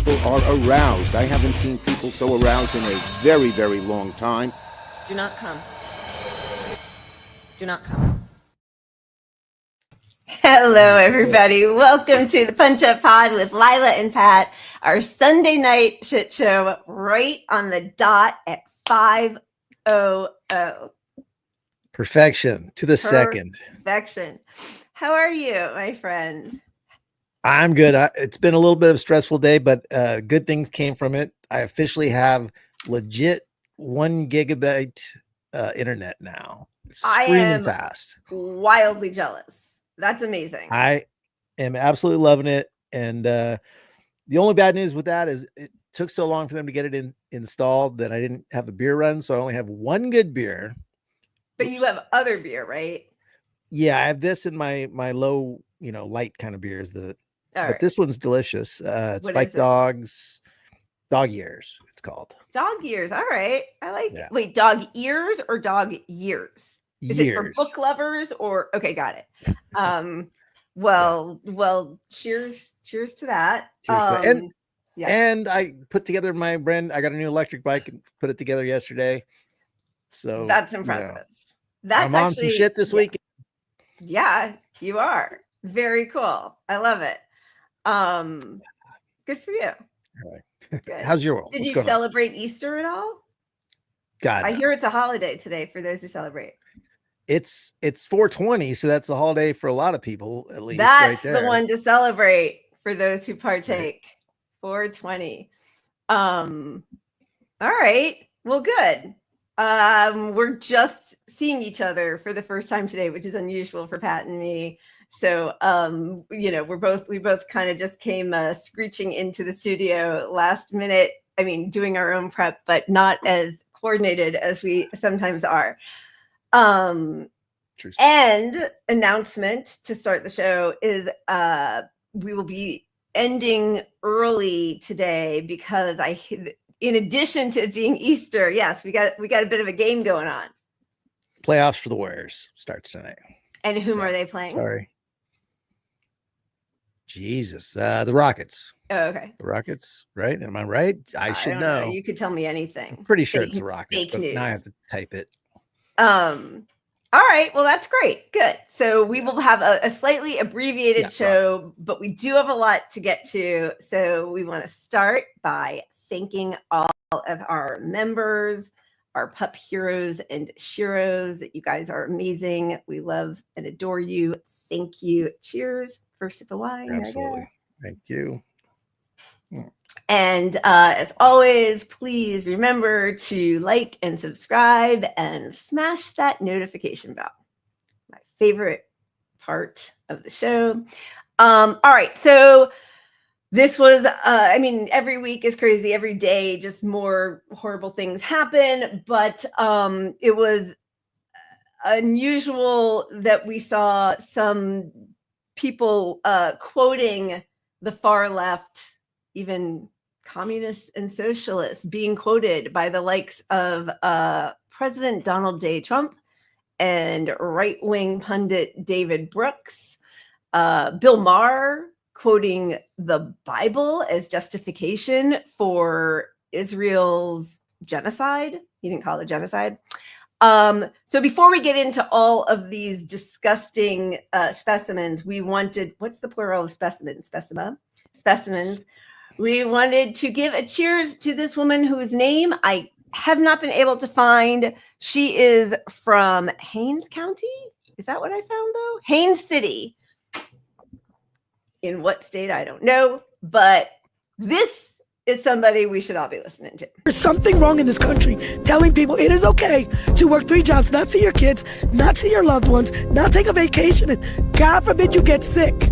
people are aroused. I haven't seen people so aroused in a very, very long time. Do not come. Do not come. Hello, everybody. Welcome to the Punch Up Pod with Lila and Pat, our Sunday night shit show right on the dot at 5:00. Perfection to the second. Perfection. How are you, my friend? I'm good. It's been a little bit of a stressful day, but good things came from it. I officially have legit 1 gigabit internet now. I am fast. Wildly jealous. That's amazing. I am absolutely loving it. And the only bad news with that is it took so long for them to get it installed that I didn't have the beer run. So I only have 1 good beer. But you have other beer, right? Yeah, I have this in my low, light kind of beers. But right. This one's delicious. It's What Spike Dogs, Dog Years, it's called. Dog Years. All right. I like Yeah. Wait, dog ears or dog years? Is Years. it for book lovers or okay, got it. Well, cheers to that. Cheers to that. And I put together my brand. I got a new electric bike and put it together yesterday. So that's impressive. I'm on some shit this week. Yeah, you are. Very cool. I love it. Good for you. Good. How's your world? Did you celebrate Easter at all? God, I hear it's a holiday today for those who celebrate. It's 420, so that's a holiday for a lot of people, at least. That's right there. The one to celebrate for those who partake. Right. 420. All right. Well, good. We're just seeing each other for the first time today, which is unusual for Pat and me. So, we both kind of just came screeching into the studio last minute. I mean, doing our own prep, but not as coordinated as we sometimes are. And announcement to start the show is we will be ending early today because in addition to it being Easter, yes, we got a bit of a game going on. Playoffs for the Warriors starts tonight. And whom are they playing? Sorry. Jesus, the Rockets. Oh, okay. The Rockets, right? Am I right? I should know. You could tell me anything. I'm pretty sure it's the Rockets, but news. now I have to type it. All right. Well, that's great. Good. So we will have a slightly abbreviated show, but we do have a lot to get to. So we want to start by thanking all of our members, our pup heroes and sheroes. You guys are amazing. We love and adore you. Thank you. Cheers. First sip of wine. Absolutely. Thank you. And as always, please remember to like and subscribe and smash that notification bell. My favorite part of the show. All right. So this was, every week is crazy. Every day, just more horrible things happen. But it was unusual that we saw some people quoting the far left, even communists and socialists, being quoted by the likes of President Donald J. Trump and right-wing pundit David Brooks, Bill Maher quoting the Bible as justification for Israel's genocide. He didn't call it genocide. So before we get into all of these disgusting specimens, we wanted, what's the plural of specimen? Specimens. We wanted to give a cheers to this woman whose name I have not been able to find. She is from Haines County. Is that what I found, though? Haines City. In what state, I don't know. But this is somebody we should all be listening to. There's something wrong in this country telling people it is okay to work 3 jobs, not see your kids, not see your loved ones, not take a vacation, and God forbid you get sick.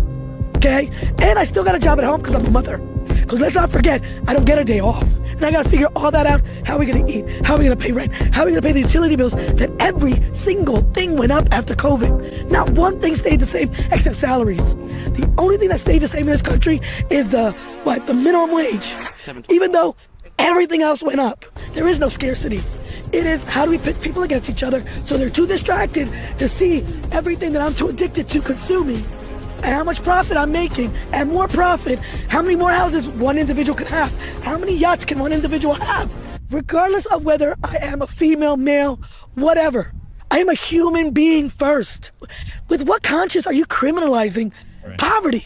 Okay? And I still got a job at home because I'm a mother. Because let's not forget, I don't get a day off. And I got to figure all that out. How are we going to eat? How are we going to pay rent? How are we going to pay the utility bills? That every single thing went up after COVID. Not one thing stayed the same except salaries. The only thing that stayed the same in this country is the minimum wage. Even though everything else went up. There is no scarcity. It is how do we pit people against each other so they're too distracted to see everything that I'm too addicted to consuming. and how much profit I'm making, and more profit, how many more houses one individual can have, how many yachts can one individual have, regardless of whether I am a female, male, whatever. I am a human being first. With what conscience are you criminalizing poverty?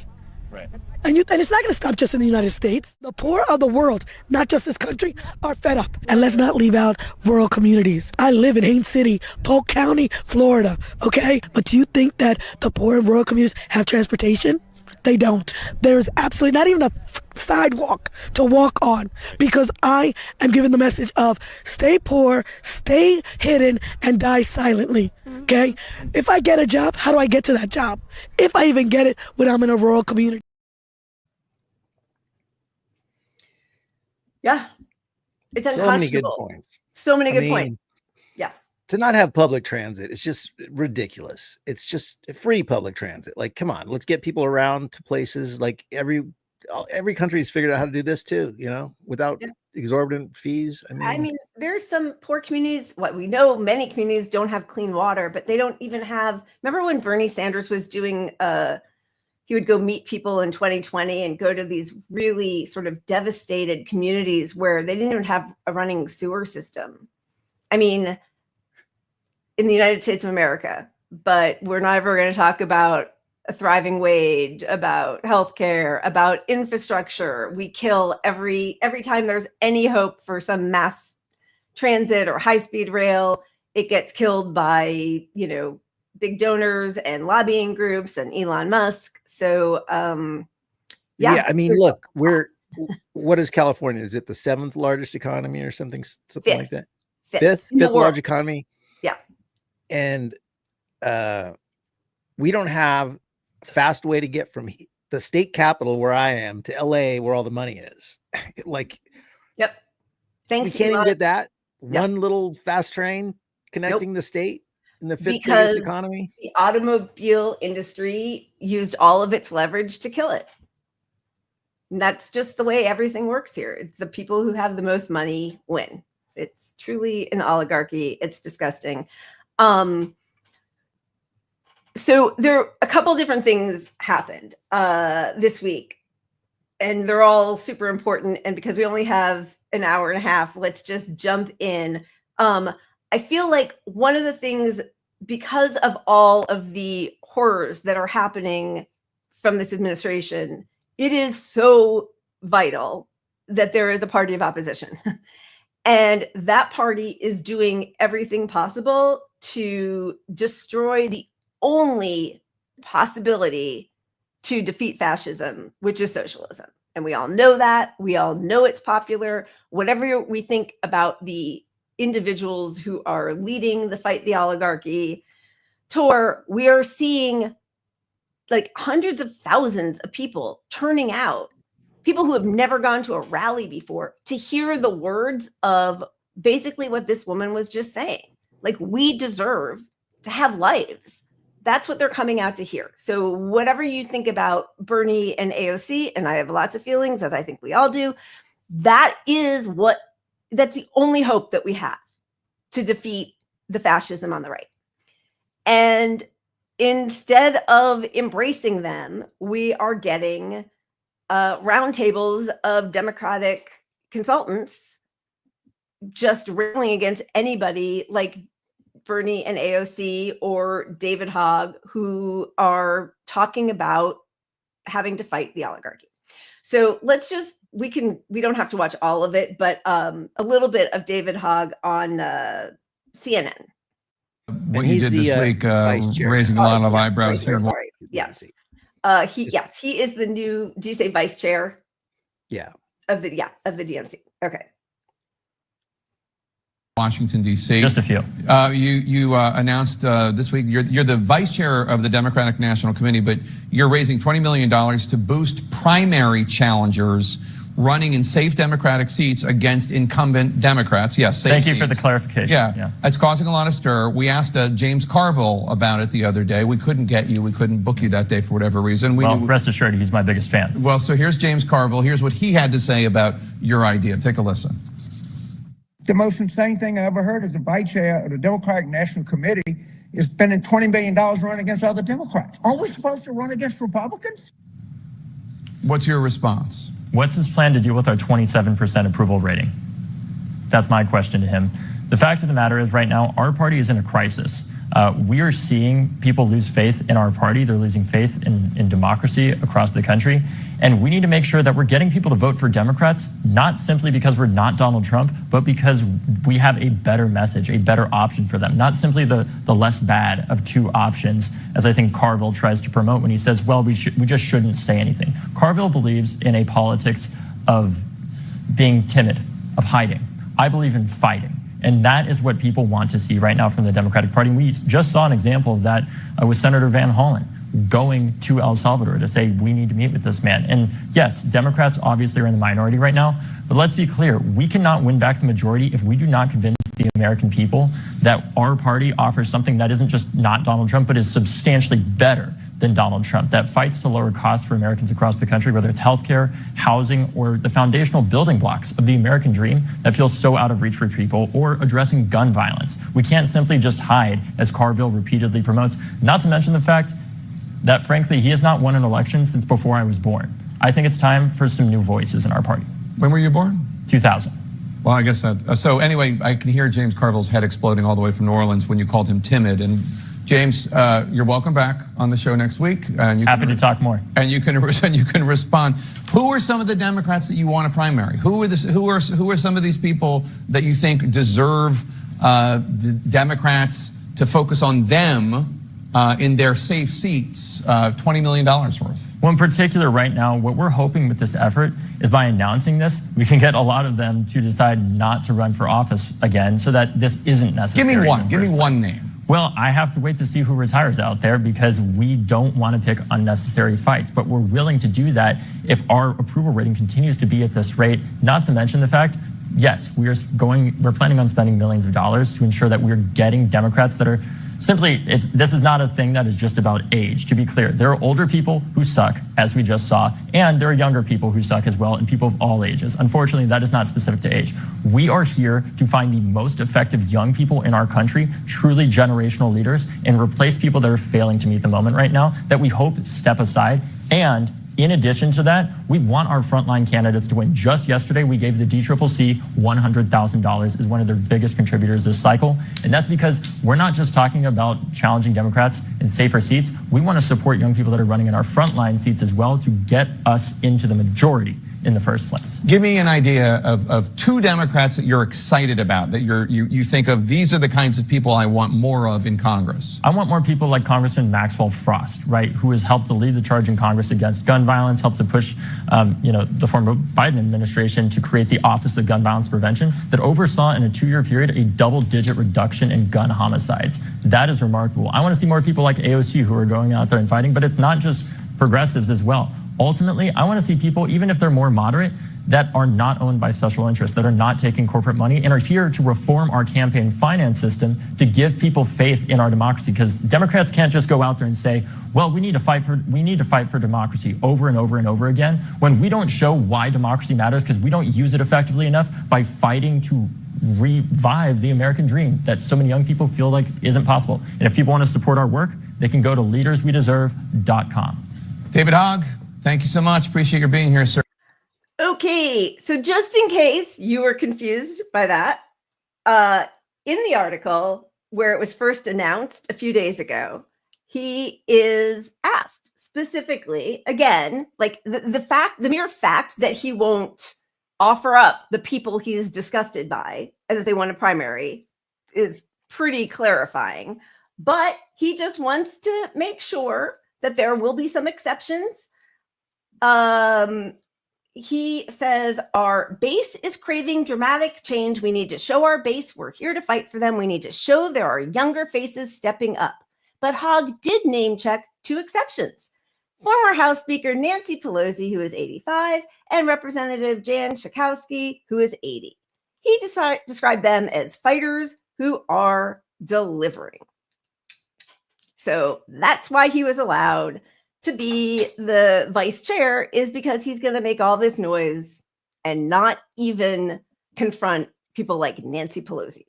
Right. And it's not going to stop just in the United States. The poor of the world, not just this country, are fed up. And let's not leave out rural communities. I live in Haines City, Polk County, Florida, okay? But do you think that the poor in rural communities have transportation? They don't. There's absolutely not even a sidewalk to walk on, because I am giving the message of stay poor, stay hidden, and die silently, okay? If I get a job, how do I get to that job? If I even get it when I'm in a rural community. Yeah. It's So many good unconscionable. points. So many I good mean, points. Yeah. To not have public transit, it's just ridiculous. It's just free public transit. Like, come on, let's get people around to places. Like every country's figured out how to do this too, you know, without exorbitant fees. I mean, there's some poor communities. What we know, many communities don't have clean water, but they don't even have. Remember when Bernie Sanders was doing he would go meet people in 2020 and go to these really sort of devastated communities where they didn't even have a running sewer system. I mean, in the United States of America, but we're never going to talk about a thriving wage, about healthcare, about infrastructure. We kill every time there's any hope for some mass transit or high-speed rail, it gets killed by, you know, big donors and lobbying groups and Elon Musk. So, yeah, I mean, look, what is California? Is it the 7th largest economy or something like that? Fifth largest economy. Yeah. And we don't have a fast way to get from the state capital where I am to LA where all the money is. Like, yep. Thanks. We can't even get that one Yep. little fast train connecting the state in the 5th Because biggest economy. the automobile industry used all of its leverage to kill it. And that's just the way everything works here. It's the people who have the most money win. It's truly an oligarchy. It's disgusting. So there a couple different things happened this week, and they're all super important. And because we only have an hour and a half, let's just jump in. I feel like one of the things, because of all of the horrors that are happening from this administration, it is so vital that there is a party of opposition. And that party is doing everything possible to destroy the only possibility to defeat fascism, which is socialism. And we all know that. We all know it's popular. Whatever we think about the individuals who are leading the Fight the Oligarchy tour, we are seeing like hundreds of thousands of people turning out, people who have never gone to a rally before, to hear the words of basically what this woman was just saying. Like, we deserve to have lives. That's what they're coming out to hear. So whatever you think about Bernie and AOC, and I have lots of feelings, as I think we all do, that's the only hope that we have to defeat the fascism on the right. And instead of embracing them, we are getting roundtables of Democratic consultants just railing against anybody like Bernie and AOC or David Hogg, who are talking about having to fight the oligarchy. So we don't have to watch all of it, but a little bit of David Hogg on CNN. What he did this week, raising a lot of eyebrows here. Sorry. Yes. He is the new, do you say vice chair? Yeah. Of the DNC. Okay. Washington, D.C. Just a few. You announced this week you're the vice chair of the Democratic National Committee, but you're raising $20 million to boost primary challengers running in safe Democratic seats against incumbent Democrats. Yes, safe Thank you seats. for the clarification. Yeah, it's causing a lot of stir. We asked James Carville about it the other day. We couldn't get you. We couldn't book you that day for whatever reason. Rest assured, he's my biggest fan. Well, so here's James Carville. Here's what he had to say about your idea. Take a listen. The most insane thing I ever heard is the vice chair of the Democratic National Committee is spending $20 million running against other Democrats. Aren't we supposed to run against Republicans? What's your response? What's his plan to deal with our 27% approval rating? That's my question to him. The fact of the matter is right now, our party is in a crisis. We are seeing people lose faith in our party. They're losing faith in democracy across the country. And we need to make sure that we're getting people to vote for Democrats, not simply because we're not Donald Trump, but because we have a better message, a better option for them. Not simply the less bad of two options, as I think Carville tries to promote when he says, well, we just shouldn't say anything. Carville believes in a politics of being timid, of hiding. I believe in fighting. And that is what people want to see right now from the Democratic Party. We just saw an example of that with Senator Van Hollen going to El Salvador to say, we need to meet with this man. And yes, Democrats obviously are in the minority right now, but let's be clear, we cannot win back the majority if we do not convince the American people that our party offers something that isn't just not Donald Trump, but is substantially better than Donald Trump, that fights to lower costs for Americans across the country, whether it's healthcare, housing, or the foundational building blocks of the American dream that feels so out of reach for people, or addressing gun violence. We can't simply just hide, as Carville repeatedly promotes, not to mention the fact that, frankly, he has not won an election since before I was born. I think it's time for some new voices in our party. When were you born? 2000. Well, I guess that. So anyway, I can hear James Carville's head exploding all the way from New Orleans when you called him timid. And James, you're welcome back on the show next week. And you Happy to talk more. And you can respond. Who are some of the Democrats that you want to primary? Who are some of these people that you think deserve the Democrats to focus on them in their safe seats, $20 million worth? Well, in particular, right now, what we're hoping with this effort is by announcing this, we can get a lot of them to decide not to run for office again so that this isn't necessary. Give me one. Give me one name. Well, I have to wait to see who retires out there because we don't want to pick unnecessary fights, but we're willing to do that if our approval rating continues to be at this rate, not to mention the fact, yes, we're planning on spending millions of dollars to ensure that we're getting Democrats that are simply, this is not a thing that is just about age. To be clear, there are older people who suck, as we just saw, and there are younger people who suck as well, and people of all ages. Unfortunately, that is not specific to age. We are here to find the most effective young people in our country, truly generational leaders, and replace people that are failing to meet the moment right now that we hope step aside. And in addition to that, we want our frontline candidates to win. Just yesterday, we gave the DCCC $100,000 as one of their biggest contributors this cycle. And that's because we're not just talking about challenging Democrats in safer seats. We want to support young people that are running in our frontline seats as well to get us into the majority in the first place. Give me an idea of two Democrats that you're excited about, that you think of, these are the kinds of people I want more of in Congress. I want more people like Congressman Maxwell Frost, right, who has helped to lead the charge in Congress against gun violence, helped to push, the former Biden administration to create the Office of Gun Violence Prevention that oversaw in a 2-year period a double-digit reduction in gun homicides. That is remarkable. I want to see more people like AOC who are going out there and fighting, but it's not just progressives as well. Ultimately, I want to see people, even if they're more moderate, that are not owned by special interests, that are not taking corporate money, and are here to reform our campaign finance system to give people faith in our democracy. Because Democrats can't just go out there and say, well, we need to fight for democracy over and over and over again, when we don't show why democracy matters because we don't use it effectively enough by fighting to revive the American dream that so many young people feel like isn't possible. And if people want to support our work, they can go to leaderswedeserve.com. David Hogg, thank you so much. Appreciate your being here, sir. Okay, so just in case you were confused by that, in the article where it was first announced a few days ago, he is asked specifically, again, like the mere fact that he won't offer up the people he's disgusted by and that they want a primary is pretty clarifying. But he just wants to make sure that there will be some exceptions. He says, our base is craving dramatic change. We need to show our base we're here to fight for them. We need to show there are younger faces stepping up. But Hogg did name check 2 exceptions. Former House Speaker Nancy Pelosi, who is 85, and Representative Jan Schakowsky, who is 80. He described them as fighters who are delivering. So that's why he was allowed to be the vice chair, is because he's going to make all this noise and not even confront people like Nancy Pelosi.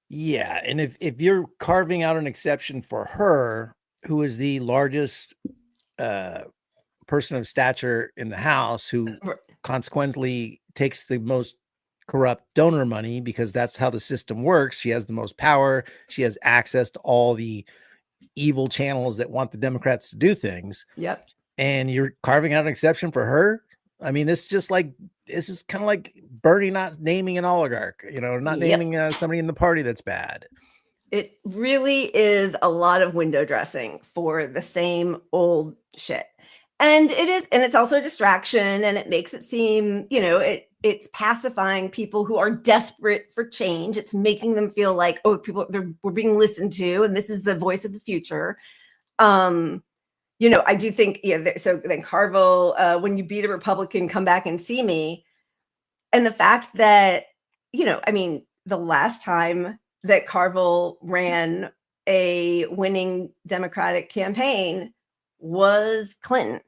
Yeah, and if you're carving out an exception for her, who is the largest person of stature in the House, who consequently takes the most corrupt donor money, because that's how the system works. She has the most power. She has access to all the evil channels that want the Democrats to do things. Yep. And you're carving out an exception for her. I mean, this is kind of like Bernie not naming an oligarch, not naming somebody in the party that's bad. It really is a lot of window dressing for the same old shit. And it's also a distraction, and it makes it seem, it's pacifying people who are desperate for change. It's making them feel like, oh, we're being listened to, and this is the voice of the future. I do think, so then Carville, when you beat a Republican, come back and see me. And the fact that, the last time that Carville ran a winning Democratic campaign was Clinton,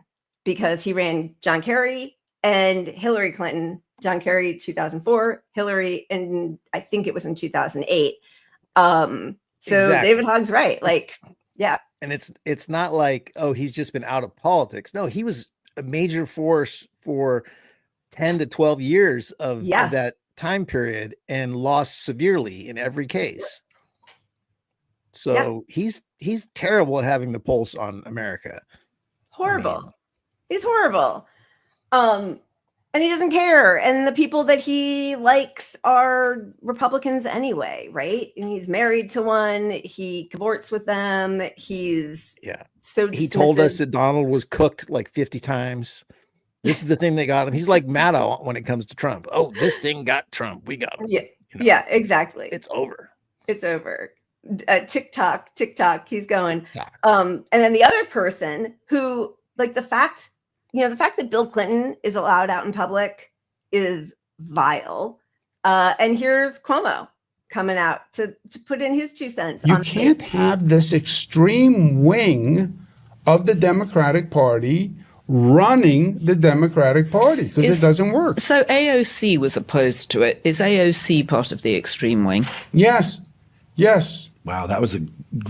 because he ran John Kerry and Hillary Clinton. John Kerry 2004, Hillary, and I think it was in 2008. So exactly. David Hogg's right. And it's not like, oh, he's just been out of politics. No, he was a major force for 10 to 12 years of that time period and lost severely in every case. So he's terrible at having the pulse on America. Horrible. He's horrible. And he doesn't care. And the people that he likes are Republicans anyway, right? And he's married to one. He cavorts with them. He's so dismissive. He told us that Donald was cooked like 50 times. This is the thing that got him. He's like Maddow when it comes to Trump. Oh, this thing got Trump. We got him. Yeah, yeah, exactly. It's over. It's over. TikTok. He's going. And then the other person who, like, the fact that Bill Clinton is allowed out in public is vile. And here's Cuomo coming out to put in his 2 cents. You can't have this extreme wing of the Democratic Party running the Democratic Party, because it doesn't work. So AOC was opposed to it. Is AOC part of the extreme wing? Yes. Wow, that was a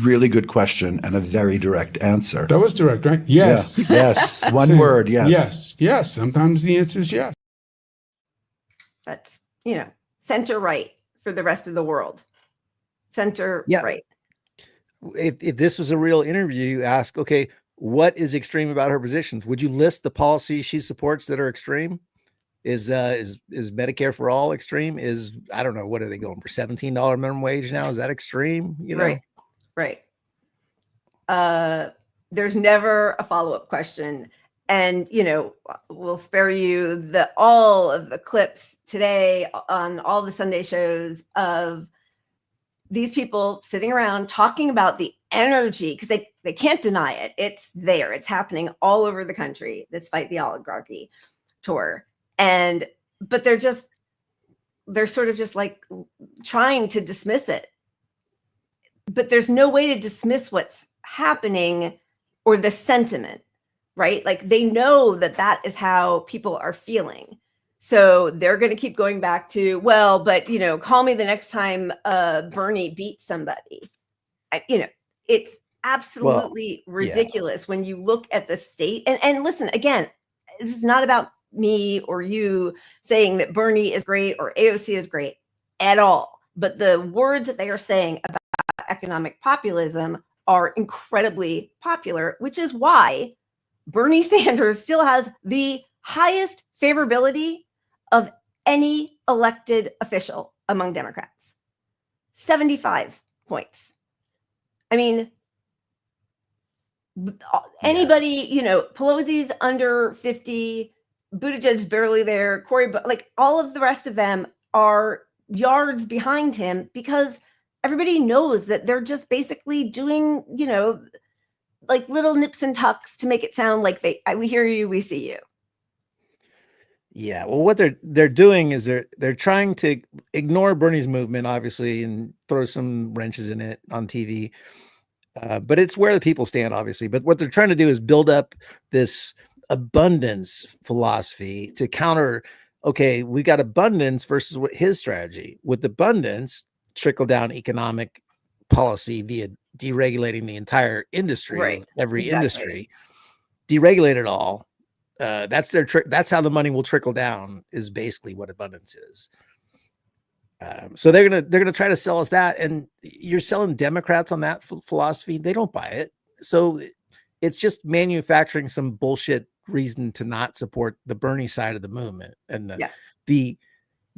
really good question and a very direct answer. That was direct, right? Yes. Yes. One word, yes. Yes. Sometimes the answer is yes. That's, center right for the rest of the world. Center right. If this was a real interview, you ask, okay, what is extreme about her positions? Would you list the policies she supports that are extreme? Is Medicare for all extreme? I don't know, what are they going for? $17 minimum wage now? Is that extreme? Right. There's never a follow-up question. And, we'll spare you all of the clips today on all the Sunday shows of these people sitting around talking about the energy, because they can't deny it. It's there. It's happening all over the country, this Fight the Oligarchy tour. But they're sort of just like trying to dismiss it. But there's no way to dismiss what's happening or the sentiment, right? Like, they know that is how people are feeling. So they're going to keep going back to, well, but, call me the next time Bernie beats somebody. It's absolutely ridiculous when you look at the state. And listen, again, this is not about me or you saying that Bernie is great or AOC is great at all. But the words that they are saying about economic populism are incredibly popular, which is why Bernie Sanders still has the highest favorability of any elected official among Democrats. 75 points. I mean, anybody, Pelosi's under 50, Buttigieg's barely there, all of the rest of them are yards behind him, because everybody knows that they're just basically doing, like little nips and tucks to make it sound like we hear you, we see you. Yeah, well, what they're doing is they're trying to ignore Bernie's movement, obviously, and throw some wrenches in it on TV. But it's where the people stand, obviously. But what they're trying to do is build up this abundance philosophy to counter okay, we got abundance versus what his strategy. With abundance, trickle down economic policy via deregulating the entire industry, Right. of every Exactly. industry, deregulate it all. That's their trick. That's how the money will trickle down, is basically what abundance is. So they're gonna try to sell us that, and you're selling Democrats on that philosophy. They don't buy it. So it's just manufacturing some bullshit reason to not support the Bernie side of the movement, and the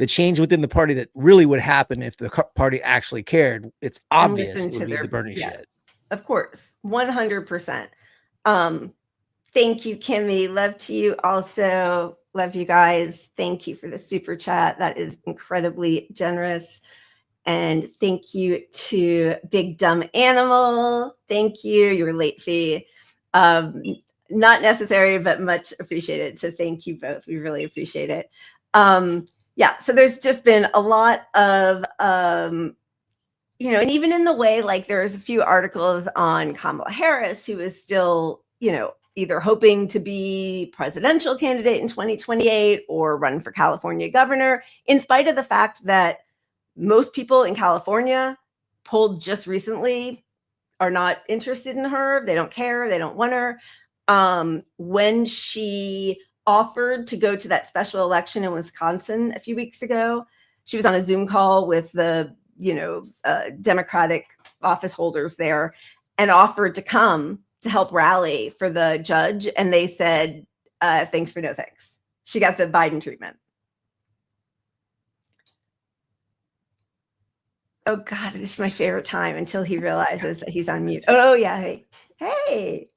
change within the party that really would happen if the party actually cared. It's obvious it would be the Bernie shit. Of course, 100%. Thank you, Kimmy. Love to you also. Love you guys. Thank you for the super chat. That is incredibly generous. And thank you to Big Dumb Animal. Thank you. Your late fee. Not necessary, but much appreciated. So thank you both. We really appreciate it. Yeah, so there's just been a lot of, and even in the way, like there's a few articles on Kamala Harris, who is still, either hoping to be presidential candidate in 2028 or run for California governor, in spite of the fact that most people in California polled just recently are not interested in her. They don't care. They don't want her. When she offered to go to that special election in Wisconsin a few weeks ago, she was on a Zoom call with the, Democratic office holders there and offered to come to help rally for the judge. And they said, thanks for no thanks. She got the Biden treatment. Oh God, this is my favorite time until he realizes that he's on mute. Oh yeah, hey.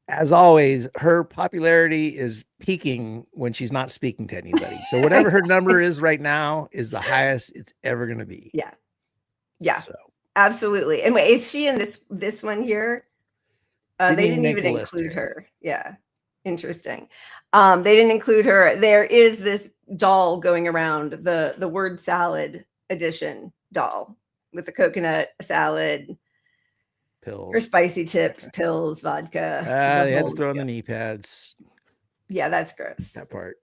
As always, her popularity is peaking when she's not speaking to anybody. So whatever her number is right now is the highest it's ever going to be. Yeah, so. Absolutely. And wait, is she in this one here? They didn't even include her. Yeah, interesting. They didn't include her. There is this doll going around, the word salad edition doll with the coconut salad, pills, or spicy chips, pills, vodka. They had to throw on the knee pads. Yeah, that's gross. That part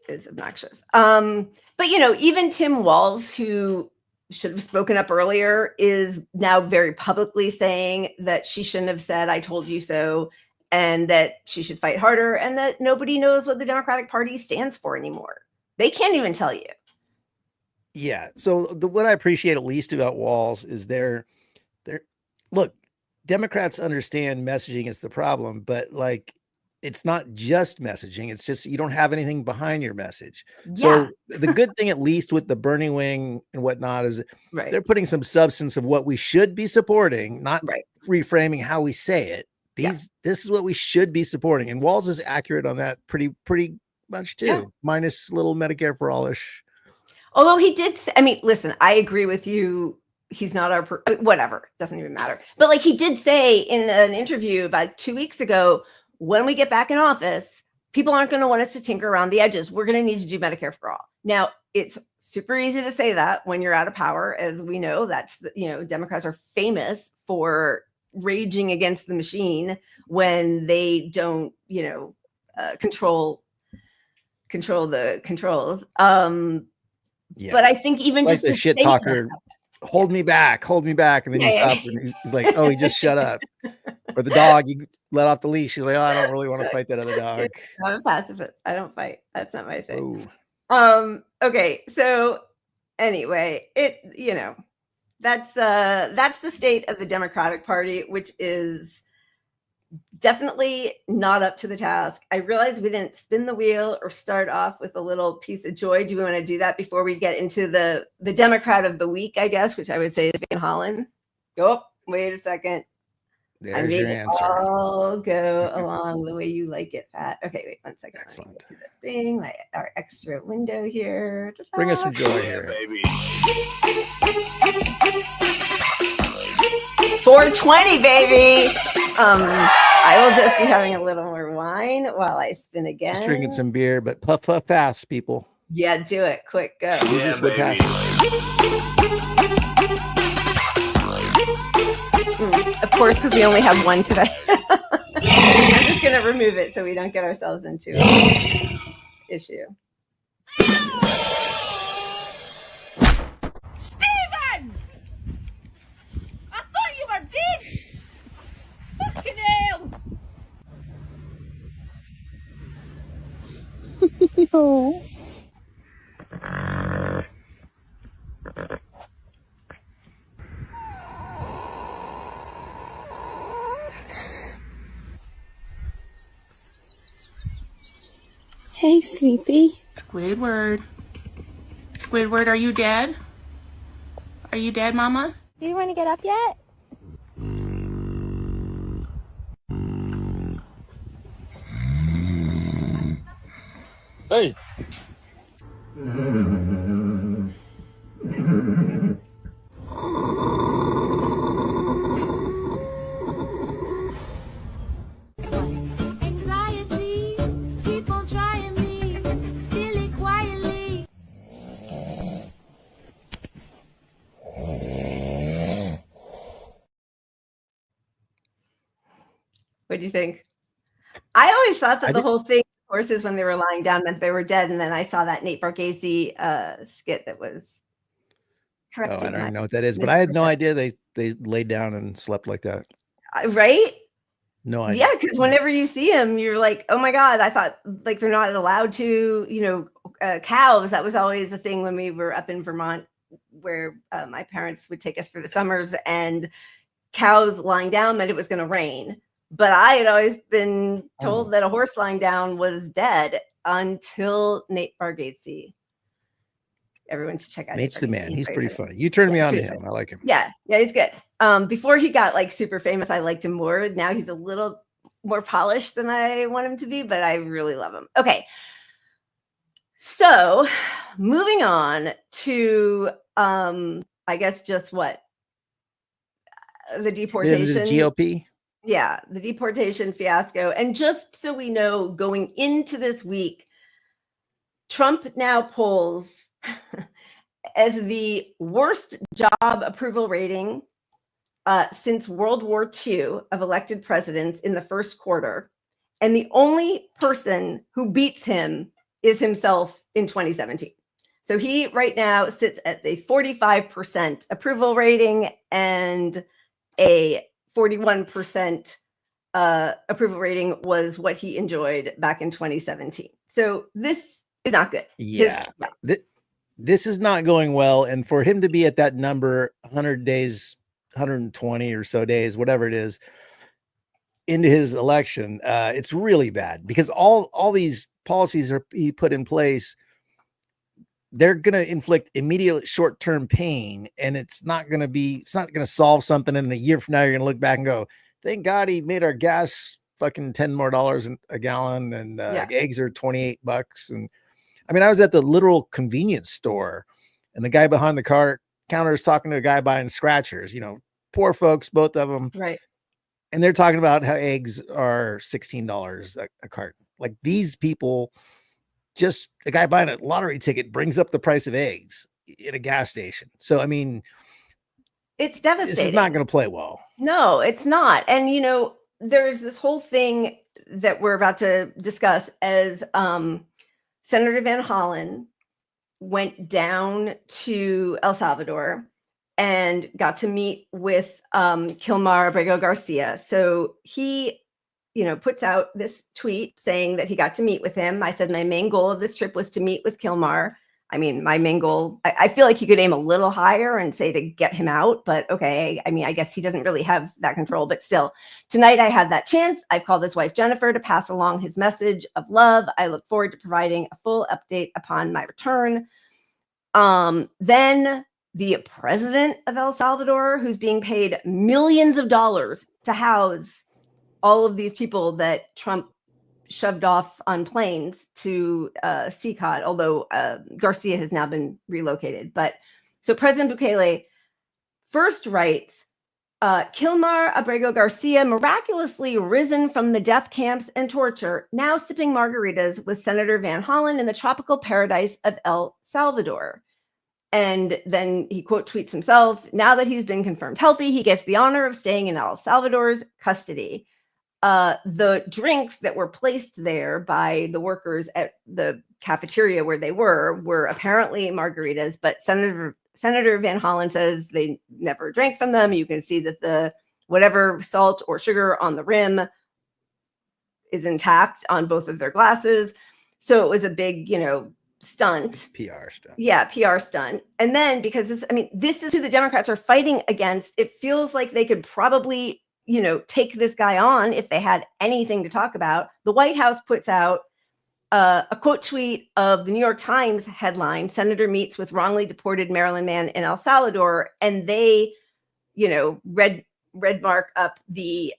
is obnoxious. But even Tim Walz, who should have spoken up earlier, is now very publicly saying that she shouldn't have said, I told you so, and that she should fight harder, and that nobody knows what the Democratic Party stands for anymore. They can't even tell you. Yeah. So what I appreciate at least about Walz is they're look, Democrats understand messaging is the problem, but like, it's not just messaging. It's just, you don't have anything behind your message. Yeah. So the good thing, at least with the Bernie wing and whatnot, is they're putting some substance of what we should be supporting, not reframing how we say it. This is what we should be supporting. And Walz is accurate on that pretty much too, minus little Medicare for all-ish. Although he did say, I mean, listen, I agree with you. He's not our, whatever, doesn't even matter. But like he did say in an interview about 2 weeks ago, when we get back in office, people aren't going to want us to tinker around the edges. We're going to need to do Medicare for all. Now, it's super easy to say that when you're out of power, as we know. That's, Democrats are famous for raging against the machine when they don't, control the controls. But I think even like just the shit talker, hold me back, and then he stopped and he's like, oh, he just shut up. Or the dog, you let off the leash. She's like, oh, I don't really want to fight that other dog. I'm a pacifist. I don't fight. That's not my thing. Oh. Okay. So anyway, that's the state of the Democratic Party, which is definitely not up to the task. I realize we didn't spin the wheel or start off with a little piece of joy. Do we want to do that before we get into the Democrat of the week, I guess, which I would say is Van Hollen? Oh, wait a second. There's your answer. All go along the way you like it, Pat. Okay, wait 1 second. Excellent. Let me get to the thing, like our extra window here. Ta-da. Bring us some joy here, baby. 420, baby. I will just be having a little more wine while I spin again. Just drinking some beer, but puff fast, people. Yeah, do it. Quick, go. Jesus would pass Of course, because we only have one today. I'm just going to remove it so we don't get ourselves into an issue. Steven! I thought you were dead! Fucking hell! No. Hey, Sleepy. Squidward. Squidward, are you dead? Are you dead, Mama? Do you want to get up yet? Hey. Anxiety, keep on trying me. Feel it quietly. What do you think? I always thought that I the did- whole thing, horses when they were lying down meant they were dead, and then I saw that Nate Bargatze skit that was Oh, I correcting don't my even know what that is, but I had no misperception. idea they laid down and slept like that. Right? No idea. Yeah, because whenever you see them, you're like, oh my God, I thought like they're not allowed to, cows. That was always a thing when we were up in Vermont, where my parents would take us for the summers, and cows lying down meant it was going to rain. But I had always been told that a horse lying down was dead until Nate Bargatze. Everyone should check out Nate's the Nate man. Bargatze. He's very pretty funny. funny. You turned me Yeah, on to he's him. I like him. Yeah, he's good. Before he got like super famous, I liked him more. Now he's a little more polished than I want him to be, but I really love him. Okay. So moving on to I guess just what? The deportation. The GOP. Yeah, the deportation fiasco. And just so we know, going into this week, Trump now polls as the worst job approval rating since World War II of elected presidents in the first quarter. And the only person who beats him is himself in 2017. So he right now sits at the 45% approval rating and a 41% approval rating was what he enjoyed back in 2017. So this is not good. Yeah. This is not going well. And for him to be at that number 100 days, 120 or so days, whatever it is, into his election, it's really bad because all these policies he put in place, they're going to inflict immediate short-term pain, and it's not going to solve something. And a year from now, you're going to look back and go, thank God he made our gas fucking $10 more a gallon, and eggs are $28. And I mean, I was at the literal convenience store, and the guy behind the counter is talking to a guy buying scratchers, poor folks, both of them. Right. And they're talking about how eggs are $16 a carton. Like these people, just a guy buying a lottery ticket brings up the price of eggs at a gas station. So, I mean, it's devastating. This is not going to play well. No, it's not. And, there's this whole thing that we're about to discuss as Senator Van Hollen went down to El Salvador and got to meet with Kilmar Abrego Garcia. So he, puts out this tweet saying that he got to meet with him. I said, my main goal of this trip was to meet with Kilmar. I mean, my main goal, I feel like you could aim a little higher and say to get him out, but okay. I mean, I guess he doesn't really have that control, but still, tonight I had that chance. I've called his wife, Jennifer, to pass along his message of love. I look forward to providing a full update upon my return. Then the president of El Salvador, who's being paid millions of dollars to house all of these people that Trump shoved off on planes to CCOT, although Garcia has now been relocated. But so President Bukele first writes, Kilmar Abrego Garcia miraculously risen from the death camps and torture, now sipping margaritas with Senator Van Hollen in the tropical paradise of El Salvador. And then he quote tweets himself, now that he's been confirmed healthy, he gets the honor of staying in El Salvador's custody. The drinks that were placed there by the workers at the cafeteria where they were apparently margaritas, but Senator Van Hollen says they never drank from them. You can see that the whatever salt or sugar on the rim is intact on both of their glasses. So it was a big, stunt. PR stunt. Yeah, PR stunt. And then because this is who the Democrats are fighting against. It feels like they could probably, take this guy on if they had anything to talk about. The White House puts out a quote tweet of the New York Times headline, Senator meets with wrongly deported Maryland man in El Salvador. And they, red mark up the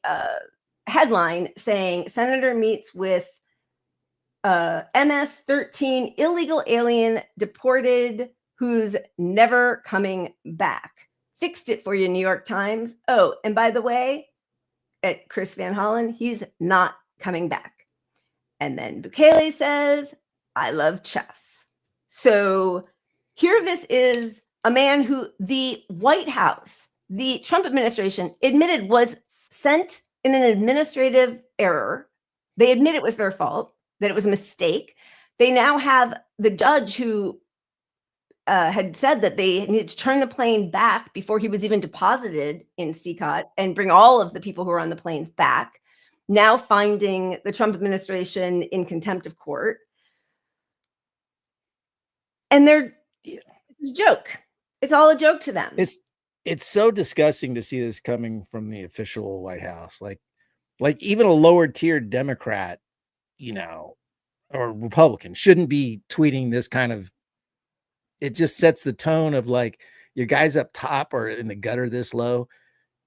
headline saying Senator meets with MS-13 illegal alien deported who's never coming back. Fixed it for you, New York Times. Oh, and by the way, at Chris Van Hollen, he's not coming back. And then Bukele says, I love chess. So here this is a man who the White House, the Trump administration admitted was sent in an administrative error. They admit it was their fault, that it was a mistake. They now have the judge who had said that they needed to turn the plane back before he was even deposited in CCOT and bring all of the people who were on the planes back. Now finding the Trump administration in contempt of court. And it's a joke. It's all a joke to them. It's so disgusting to see this coming from the official White House. Like even a lower tier Democrat, or Republican shouldn't be tweeting this kind of, it just sets the tone of like your guys up top are in the gutter this low.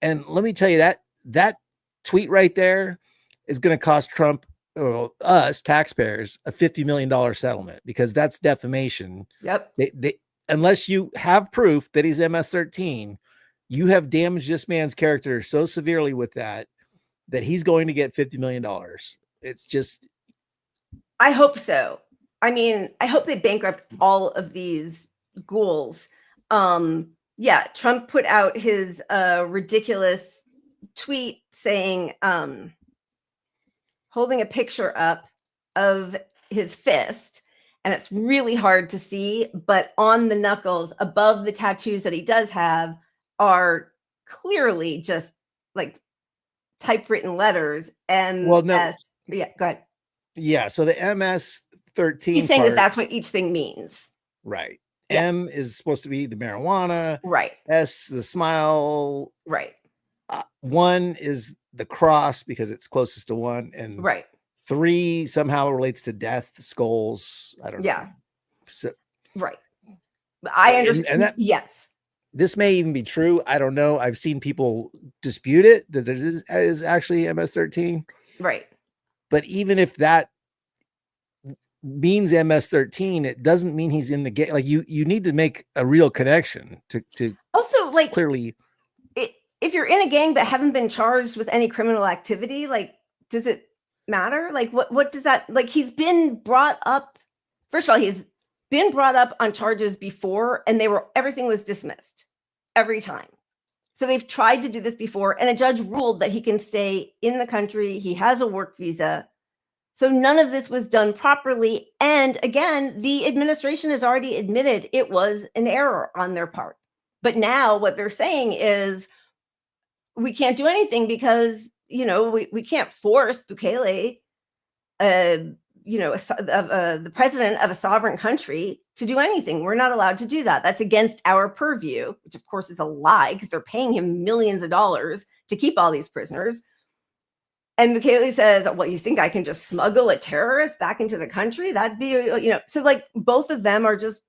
And let me tell you that tweet right there is going to cost Trump, us taxpayers, a $50 million settlement, because that's defamation. Yep. They unless you have proof that he's MS-13, you have damaged this man's character so severely with that he's going to get $50 million. It's just. I hope so. I hope they bankrupt all of these ghouls. Trump put out his ridiculous tweet saying, holding a picture up of his fist, and it's really hard to see, but on the knuckles above the tattoos that he does have are clearly just like typewritten letters. MS. Yeah, go ahead. Yeah, so the MS-13. He's saying that's what each thing means. Right. Yeah. M is supposed to be the marijuana. Right. S, the smile. Right. 1 is the cross because it's closest to 1. And right. 3 somehow relates to death, skulls. I don't know. Yeah. So, right. I understand. And yes. This may even be true. I don't know. I've seen people dispute it, that there is actually MS-13. Right. But even if that means MS-13, it doesn't mean he's in the game. Like you need to make a real connection to also like clearly. If you're in a gang but haven't been charged with any criminal activity, like, does it matter? Like, what does that, like, he's been brought up. First of all, he's been brought up on charges before and everything was dismissed every time. So they've tried to do this before, and a judge ruled that he can stay in the country. He has a work visa. So none of this was done properly. And again, the administration has already admitted it was an error on their part. But now what they're saying is we can't do anything because, we can't force Bukele, the president of a sovereign country, to do anything. We're not allowed to do that. That's against our purview, which of course is a lie because they're paying him millions of dollars to keep all these prisoners. And Bukele says, well, you think I can just smuggle a terrorist back into the country? That'd be, so like both of them are just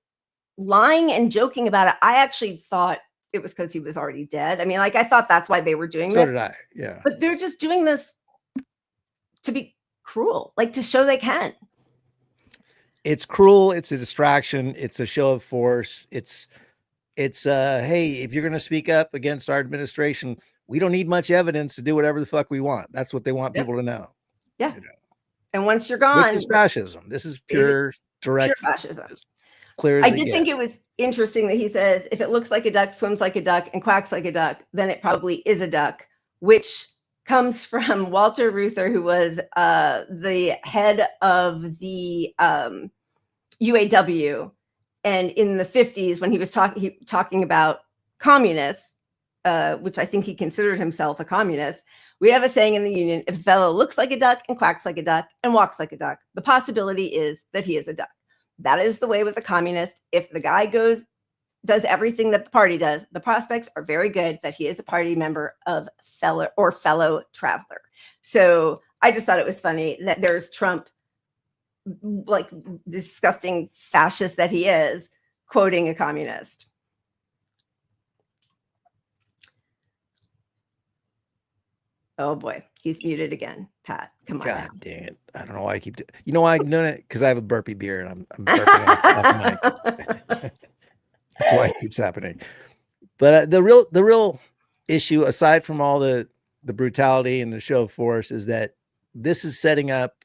lying and joking about it. I actually thought it was because he was already dead. I thought that's why they were doing this. So did I, yeah. But they're just doing this to be cruel, like to show they can. It's cruel. It's a distraction. It's a show of force. It's hey, if you're going to speak up against our administration, we don't need much evidence to do whatever the fuck we want. That's what they want people to know. Yeah. And once you're gone, this is fascism. This is pure direct fascism. Clear as I did think it was interesting that he says, if it looks like a duck, swims like a duck, and quacks like a duck, then it probably is a duck, which comes from Walter Reuther, who was the head of the UAW, and in the 50s when he was talking about communists, which I think he considered himself a communist. We have a saying in the union: if a fellow looks like a duck and quacks like a duck and walks like a duck, the possibility is that he is a duck. That is the way with a communist. If the guy does everything that the party does, the prospects are very good that he is a party member of fellow traveler. So I just thought it was funny that there's Trump, like disgusting fascist that he is, quoting a communist. Oh boy, he's muted again. Pat, come on. God dang it. I don't know why I keep you know why I'm doing it? Because I have a burpee beer and I'm burping off mic. That's why it keeps happening. But the real issue, aside from all the brutality and the show of force, is that this is setting up,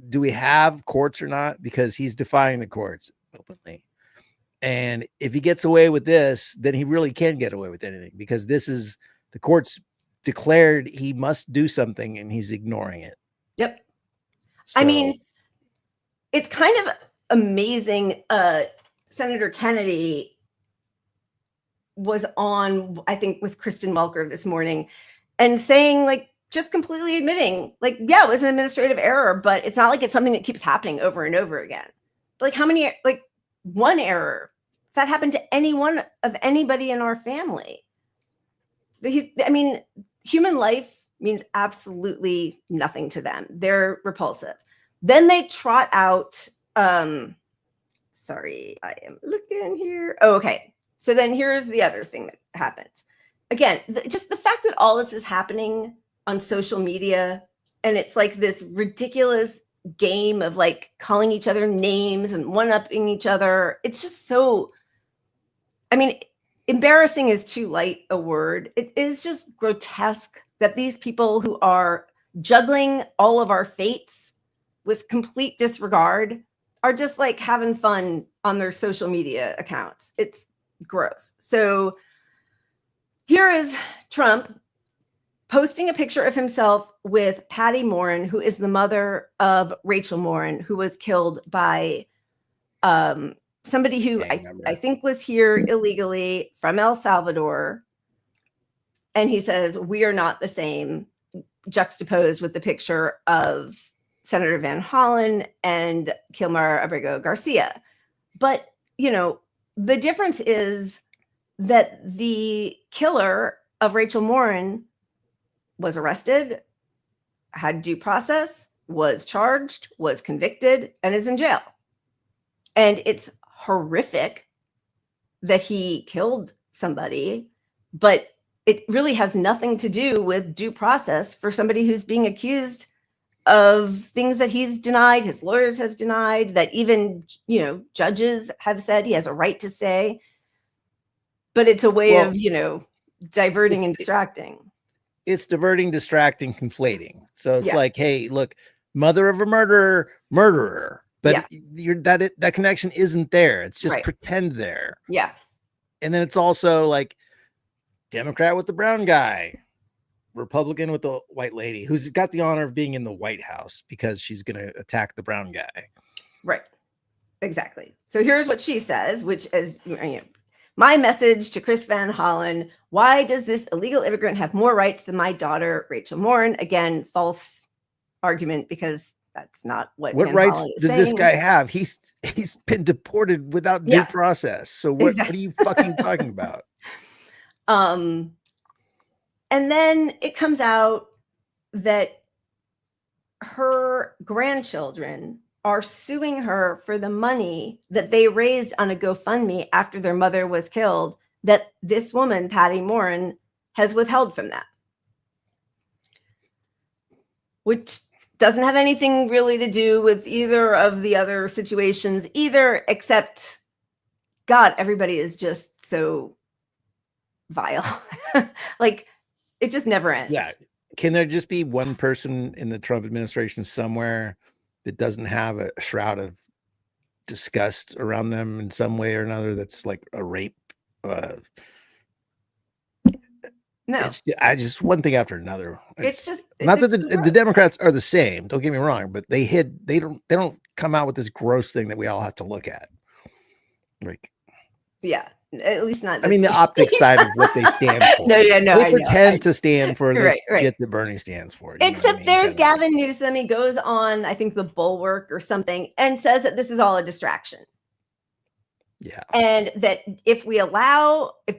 do we have courts or not? Because he's defying the courts openly. And if he gets away with this, then he really can get away with anything, because this is the courts declared he must do something and he's ignoring it. Yep. So, I mean, it's kind of amazing. Senator Kennedy was on, I think, with Kristen Welker this morning and saying, like, just completely admitting, like, yeah, it was an administrative error, but it's not like it's something that keeps happening over and over again. Like, how many, like, one error? Does that happen to anyone of anybody in our family? I mean, human life means absolutely nothing to them. They're repulsive. Then they trot out, sorry, I am looking here. Oh, okay. So then here's the other thing that happens. Again, just the fact that all this is happening on social media, and it's like this ridiculous game of like calling each other names and one-upping each other. It's just so, I mean, embarrassing is too light a word. It is just grotesque that these people who are juggling all of our fates with complete disregard are just like having fun on their social media accounts. It's gross. So here is Trump posting a picture of himself with Patty Morin, who is the mother of Rachel Morin, who was killed by somebody who I think was here illegally from El Salvador. And he says, "We are not the same," juxtaposed with the picture of Senator Van Hollen and Kilmar Abrego Garcia. But, you know, the difference is that the killer of Rachel Morin was arrested, had due process, was charged, was convicted, and is in jail. And it's horrific that he killed somebody, but it really has nothing to do with due process for somebody who's being accused of things that he's denied, his lawyers have denied, that even, you know, judges have said he has a right to say. But it's a way of, you know, diverting and distracting. It's diverting, distracting, conflating. So it's like, hey, look, mother of a murderer. But that connection isn't there. It's just pretend there. Yeah. And then it's also like Democrat with the brown guy, Republican with the white lady, who's got the honor of being in the White House because she's going to attack the brown guy. Right. Exactly. So here's what she says, which is, you know, my message to Chris Van Hollen: why does this illegal immigrant have more rights than my daughter, Rachel Morin? Again, false argument, because that's not what Van rights Hollen is does saying. this guy have? He's been deported without due process. So what are you fucking talking about? And then it comes out that her grandchildren are suing her for the money that they raised on a GoFundMe after their mother was killed, that this woman, Patty Morin, has withheld from that. Which doesn't have anything really to do with either of the other situations either, except, God, everybody is just so vile. Like, it just never ends. Yeah. Can there just be one person in the Trump administration somewhere that doesn't have a shroud of disgust around them in some way or another that's like a rape? No. I just one thing after another. It's just not that the Democrats are the same. Don't get me wrong, but they don't come out with this gross thing that we all have to look at. Like, yeah, at least not. I mean, the optics side of what they stand for. No, They pretend to stand for the right. shit that Bernie stands for. You know Except what I mean? there's Gavin Newsom. He goes on, I think, the Bulwark or something, and says that this is all a distraction. Yeah. And that if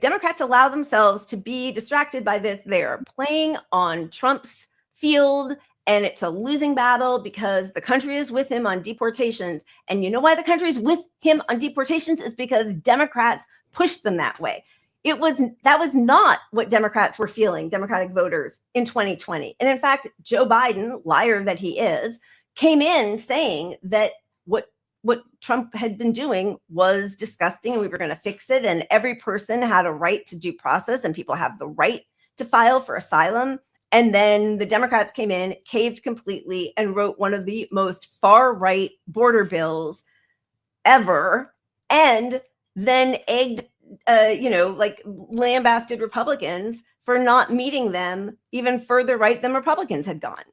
Democrats allow themselves to be distracted by this, they're playing on Trump's field, and it's a losing battle because the country is with him on deportations. And you know why the country is with him on deportations is because Democrats pushed them that way. That was not what Democrats were feeling, Democratic voters, in 2020. And in fact, Joe Biden, liar that he is, came in saying that what Trump had been doing was disgusting and we were going to fix it. And every person had a right to due process and people have the right to file for asylum. And then the Democrats came in, caved completely, and wrote one of the most far-right border bills ever, and then egged, lambasted Republicans for not meeting them even further right than Republicans had gone.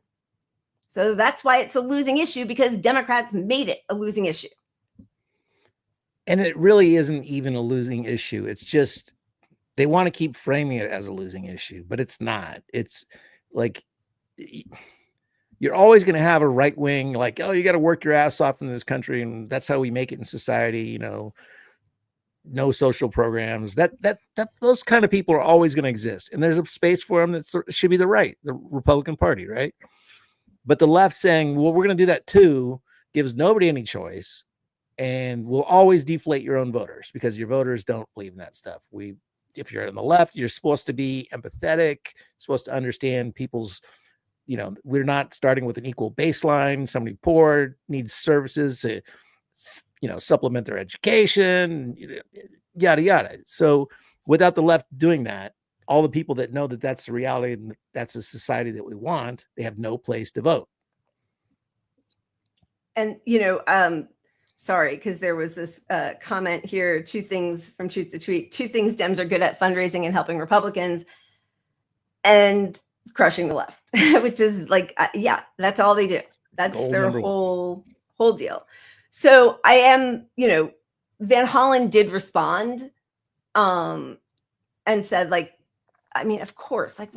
So that's why it's a losing issue, because Democrats made it a losing issue. And it really isn't even a losing issue. It's just they want to keep framing it as a losing issue, but it's not. It's like you're always going to have a right wing, like, oh, you got to work your ass off in this country, and that's how we make it in society. You know, no social programs. That those kind of people are always going to exist, and there's a space for them that should be the Republican Party, right? But the left saying, well, we're going to do that too, gives nobody any choice, and will always deflate your own voters because your voters don't believe in that stuff. If you're on the left, you're supposed to be empathetic, supposed to understand people's, we're not starting with an equal baseline. Somebody poor needs services to, supplement their education, yada, yada. So without the left doing that, all the people that know that that's the reality and that's a society that we want, they have no place to vote. And, sorry, because there was this comment here, 2 things from Truth to Tweet. 2 things Dems are good at: fundraising and helping Republicans, and crushing the left, which is like, that's all they do. That's their whole deal. So I am, Van Hollen did respond and said, like, I mean, of course, like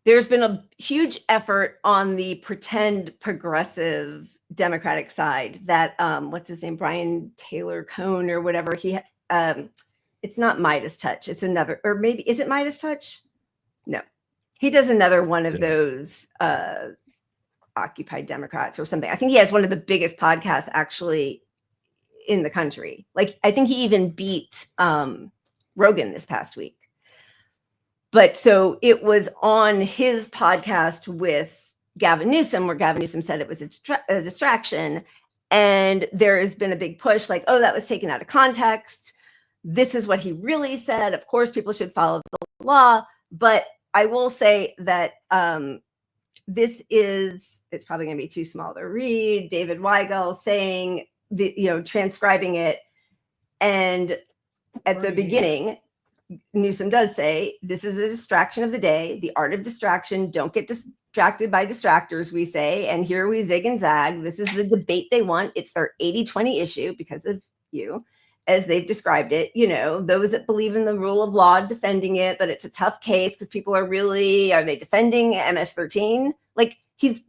there's been a huge effort on the pretend progressive Democratic side that, what's his name? Brian Taylor Cohn or whatever. It's not Midas Touch. It's another, or maybe, is it Midas Touch? No, he does another one of those Occupy Democrats or something. I think he has one of the biggest podcasts actually in the country. Like, I think he even beat Rogan this past week. But so it was on his podcast with Gavin Newsom, where Gavin Newsom said it was a distraction. And there has been a big push like, oh, that was taken out of context. This is what he really said. Of course, people should follow the law. But I will say that it's probably going to be too small to read. David Weigel saying, transcribing it. And at the beginning, Newsom does say, this is a distraction of the day, the art of distraction. Don't get distracted by distractors, we say. And here we zig and zag. This is the debate they want. It's their 80-20 issue because of you, as they've described it. Those that believe in the rule of law defending it, but it's a tough case because people are they defending MS-13? Like, he's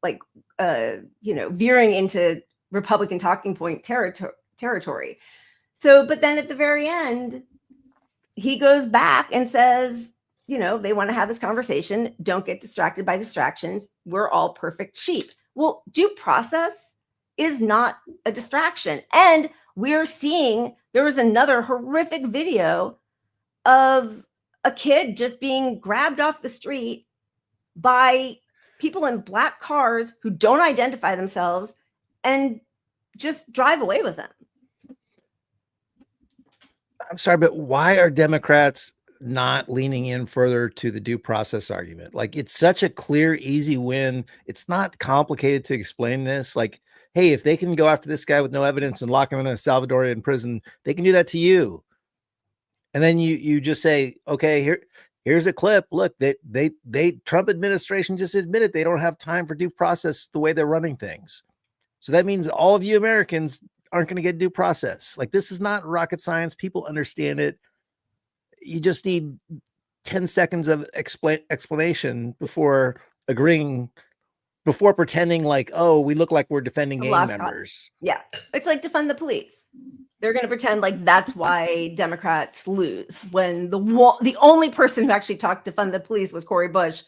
like, veering into Republican talking point territory. So, but then at the very end, he goes back and says, they want to have this conversation. Don't get distracted by distractions. We're all perfect sheep. Well, due process is not a distraction. And we're seeing, there was another horrific video of a kid just being grabbed off the street by people in black cars who don't identify themselves and just drive away with them. I'm sorry, but why are Democrats not leaning in further to the due process argument? Like, it's such a clear, easy win. It's not complicated to explain this. Like, hey, if they can go after this guy with no evidence and lock him in a Salvadorian prison, they can do that to you. And then you just say, okay, here's a clip. Look, they Trump administration just admitted they don't have time for due process the way they're running things. So that means all of you Americans aren't going to get due process. Like, this is not rocket science. People understand it. You just need 10 seconds of explanation before agreeing, before pretending like, oh, we look like we're defending gang members. Yeah. It's like defund the police. They're going to pretend like that's why Democrats lose, when the only person who actually talked to defund the police was Cori Bush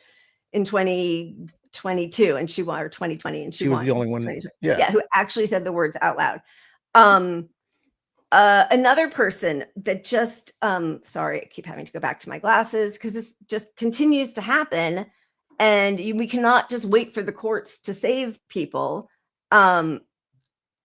in 2022, and she won, or 2020, and she was won. the only one. Yeah, who actually said the words out loud. Another person that just sorry, I keep having to go back to my glasses because this just continues to happen, and we cannot just wait for the courts to save people.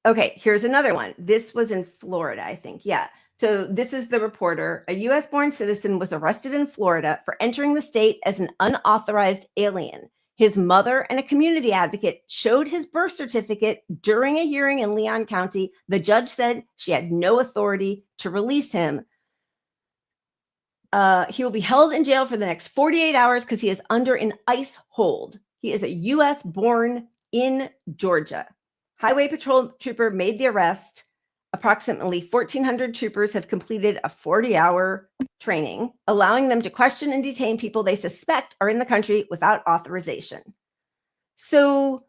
Okay, here's another one. This was in Florida, I think. Yeah. So this is the reporter. A U.S. born citizen was arrested in Florida for entering the state as an unauthorized alien. His mother and a community advocate showed his birth certificate during a hearing in Leon County. The judge said she had no authority to release him. He will be held in jail for the next 48 hours because he is under an ICE hold. He is a U.S. born in Georgia. Highway Patrol trooper made the arrest. Approximately 1,400 troopers have completed a 40-hour training, allowing them to question and detain people they suspect are in the country without authorization. So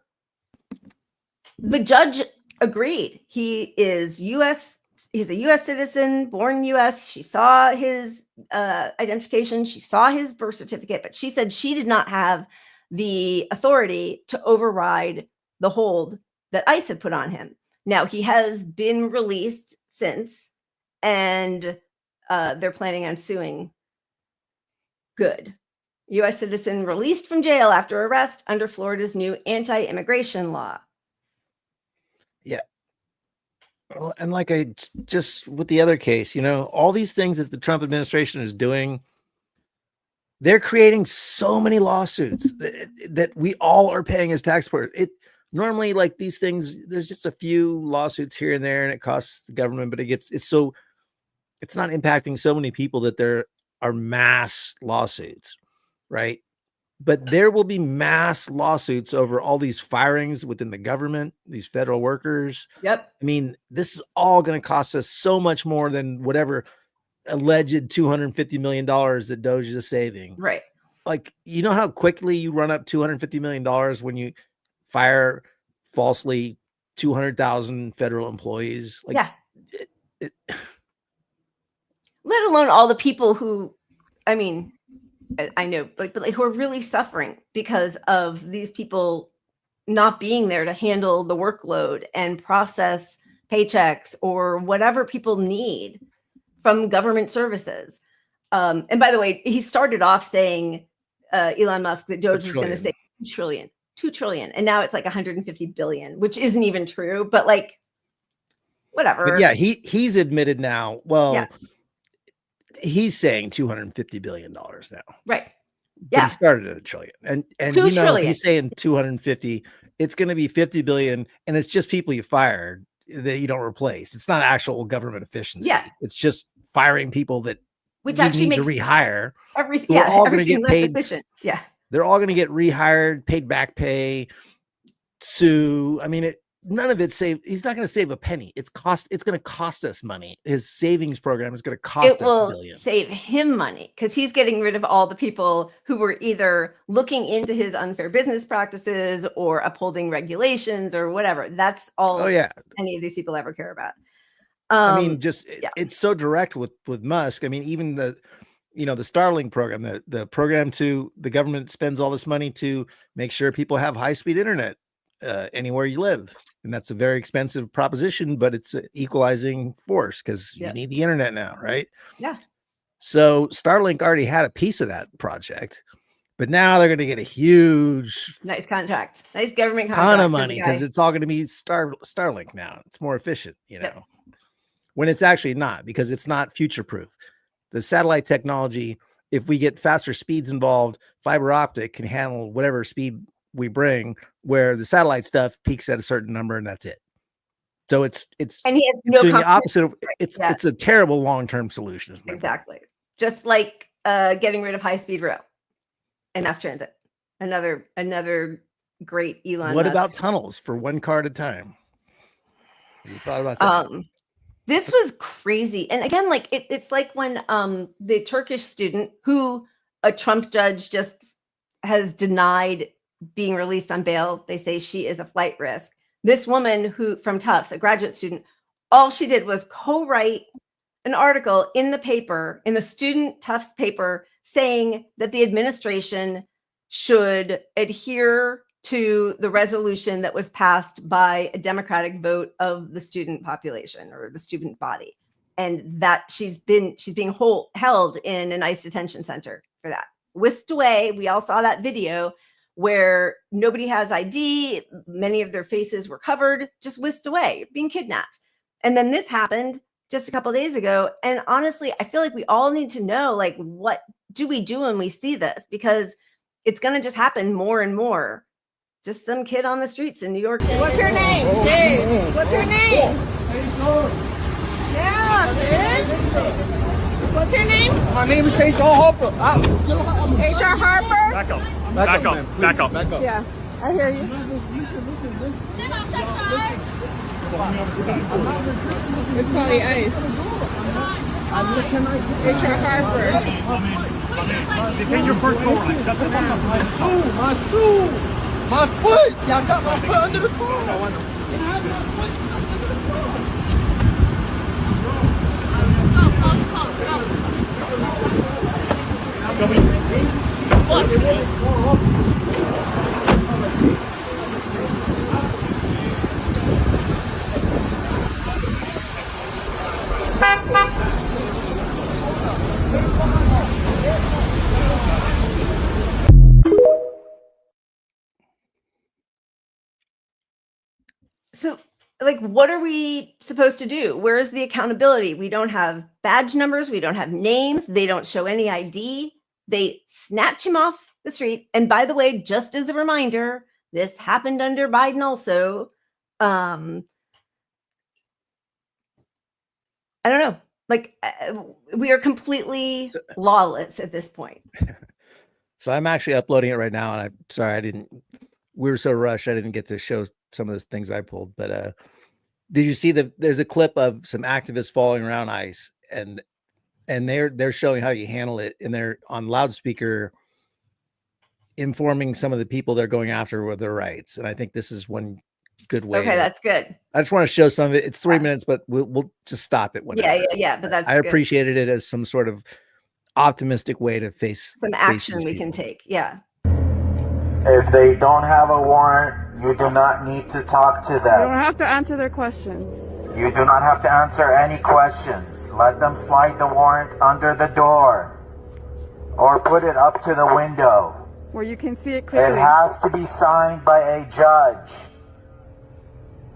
the judge agreed. He is U.S. He's a U.S. citizen, born U.S. She saw his identification. She saw his birth certificate, but she said she did not have the authority to override the hold that ICE had put on him. Now, he has been released since, and they're planning on suing. Good. U.S. citizen released from jail after arrest under Florida's new anti-immigration law. Yeah. Well, and like I just with the other case, all these things that the Trump administration is doing, they're creating so many lawsuits that we all are paying as taxpayers. Normally, like these things, there's just a few lawsuits here and there, and it costs the government, but it's not impacting so many people that there are mass lawsuits, right? But there will be mass lawsuits over all these firings within the government, these federal workers. Yep. I mean, this is all going to cost us so much more than whatever alleged $250 million that Doge is saving. Right. Like, you know how quickly you run up $250 million when you fire falsely 200,000 federal employees. Like, yeah. Let alone all the people who, I mean, I know, but who are really suffering because of these people not being there to handle the workload and process paychecks or whatever people need from government services. And by the way, he started off saying, Elon Musk, that Doge was going to save $2 trillion. And now it's like 150 billion, which isn't even true, but like, whatever. But yeah, he's admitted now. Well, yeah. He's saying $250 billion now. Right. But he started at $1 trillion. And $2 trillion. He's saying 250, it's going to be 50 billion. And it's just people you fired that you don't replace. It's not actual government efficiency. Yeah. It's just firing people that which actually need makes to rehire. Everything all going to get paid. Efficient. Yeah. They're all going to get rehired, paid back pay, sue. I mean, none of it saved. He's not going to save a penny. It's going to cost us money. His savings program is going to cost us billions. Save him money because he's getting rid of all the people who were either looking into his unfair business practices or upholding regulations or whatever. That's all any of these people ever care about. I mean, it's so direct with Musk. I mean, even the Starlink program, the program the government spends all this money to make sure people have high-speed internet anywhere you live. And that's a very expensive proposition, but it's an equalizing force because you need the internet now, right? Yeah. So Starlink already had a piece of that project, but now they're going to get a huge, nice contract, nice government contract, ton of money because it's all going to be Starlink now. It's more efficient, when it's actually not, because it's not future-proof. The satellite technology, if we get faster speeds involved, fiber optic can handle whatever speed we bring, where the satellite stuff peaks at a certain number and that's it. So it's and he has doing the opposite of it's a terrible long-term solution. Exactly. Just like getting rid of high-speed rail and mass transit. Another great Elon What Musk. about tunnels for one car at a time? Have you thought about that? This was crazy. And again, like it's like when the Turkish student who a Trump judge just has denied being released on bail. They say she is a flight risk. This woman who from Tufts, a graduate student, all she did was co-write an article in the paper, in the student Tufts paper, saying that the administration should adhere to the resolution that was passed by a democratic vote of the student population or the student body, and that she's being held in an ICE detention center for that. Whisked away. We all saw that video where nobody has ID. Many of their faces were covered, just whisked away, being kidnapped. And then this happened just a couple of days ago. And honestly, I feel like we all need to know, like, what do we do when we see this? Because it's going to just happen more and more. Just some kid on the streets in New York City. What's her name, sis? What's her name? Yeah, sis. What's her name? My name is H.R. Harper. H.R. Harper? Back up. Back up. Yeah, I hear you. It's probably ice. H.R. Harper. Defend your first goal line. My shoe. My foot! Y'all got my foot under the car! No, I know. You have my foot stuck under the car! So, like, what are we supposed to do? Where is the accountability? We don't have badge numbers. We don't have names. They don't show any ID. They snatch him off the street. And by the way, just as a reminder, this happened under Biden also. I don't know. Like, we are completely lawless at this point. So I'm actually uploading it right now. And I'm sorry, we were so rushed. I didn't get to show some of the things I pulled, but did you see there's a clip of some activists falling around ICE and they're showing how you handle it, and they're on loudspeaker informing some of the people they're going after with their rights. And I think this is one good way. Okay, that's good. I just want to show some of it. It's 3 minutes, but we'll just stop it whenever. Yeah. But that's I good. appreciated it as some sort of optimistic way to face some action we can take. Yeah. If they don't have a warrant, you do not need to talk to them. You don't have to answer their questions. You do not have to answer any questions. Let them slide the warrant under the door or put it up to the window. Where you can see it clearly. It has to be signed by a judge.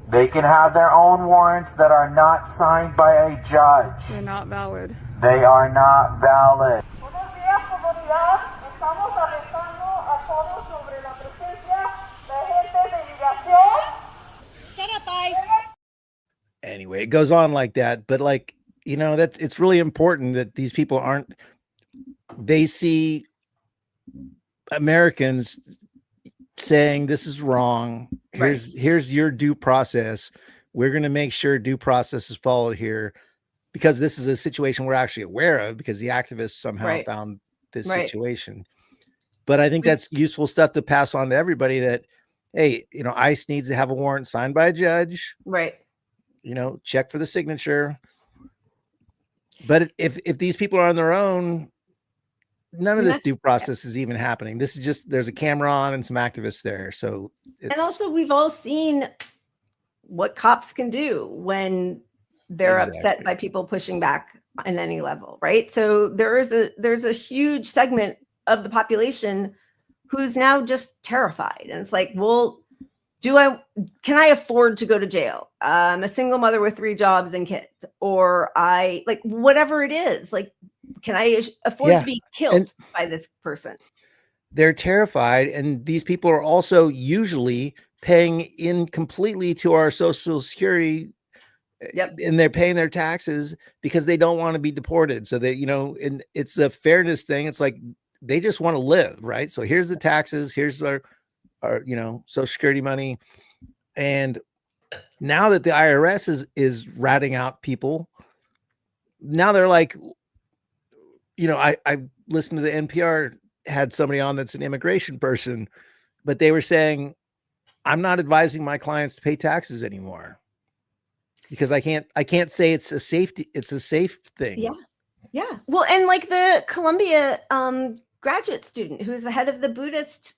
They can have their own warrants that are not signed by a judge. They're not valid. They are not valid. Shut up, ICE. Anyway, it goes on like that, but like, you know, it's really important that these people they see Americans saying this is wrong. Here's your due process. We're going to make sure due process is followed here, because this is a situation we're actually aware of, because the activists somehow found this situation. But I think that's useful stuff to pass on to everybody, that, hey, you know, ICE needs to have a warrant signed by a judge. Right. You know, check for the signature. But if these people are on their own, none of this due process is even happening. This is just, there's a camera on and some activists there. So and also, we've all seen what cops can do when they're upset by people pushing back on any level, right? So there's a huge segment of the population who's now just terrified. And it's like, well, can I afford to go to jail? I'm a single mother with 3 jobs and kids, or whatever it is, like, can I afford to be killed by this person? They're terrified. And these people are also usually paying in completely to our Social Security Yep. And they're paying their taxes because they don't want to be deported. So they, and it's a fairness thing. It's like they just want to live, right? So here's the taxes, here's our Social Security money. And now that the IRS is ratting out people, now they're like, I listened to the NPR had somebody on that's an immigration person, but they were saying, I'm not advising my clients to pay taxes anymore because I can't say it's a safe thing. Yeah. Yeah. Well, and like the Columbia graduate student who's the head of the Buddhist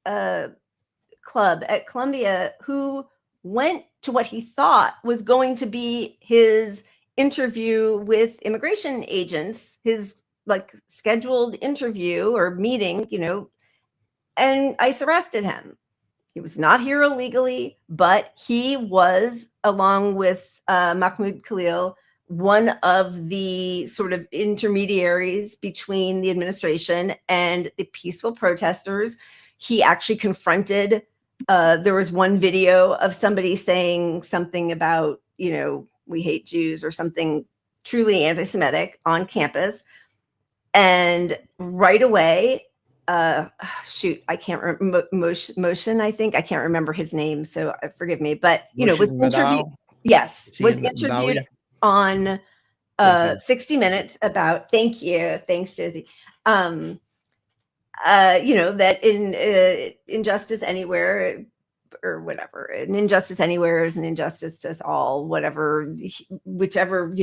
club at Columbia, who went to what he thought was going to be his interview with immigration agents, his like scheduled interview or meeting, and ICE arrested him. He was not here illegally, but he was, along with Mahmoud Khalil, one of the sort of intermediaries between the administration and the peaceful protesters. He actually confronted, there was one video of somebody saying something about, we hate Jews or something truly anti-Semitic on campus. And right away, I can't remember Motion. I think I can't remember his name, so forgive me. But was interviewed. Yes, was interviewed on 60 Minutes about. Thank you, thanks, Josie. That in injustice anywhere or whatever, an injustice anywhere is an injustice to us all. Whichever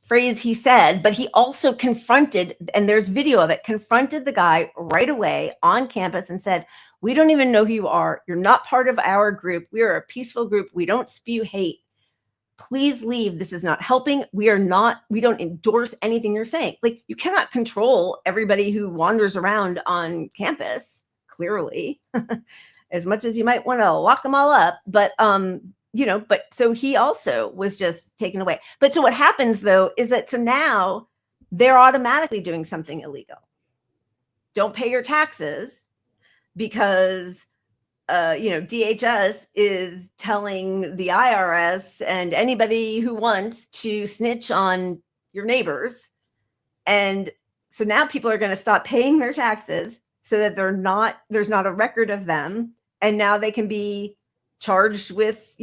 phrase he said, but he also confronted, and there's video of it, confronted the guy right away on campus and said, we don't even know who you are. You're not part of our group. We are a peaceful group. We don't spew hate. Please leave. This is not helping. We don't endorse anything you're saying. Like, you cannot control everybody who wanders around on campus, clearly, as much as you might want to lock them all up. But, but so he also was just taken away. But so what happens though, is that so now they're automatically doing something illegal. Don't pay your taxes because, DHS is telling the IRS and anybody who wants to snitch on your neighbors. And so now people are going to stop paying their taxes so that there's not a record of them. And now they can be charged with,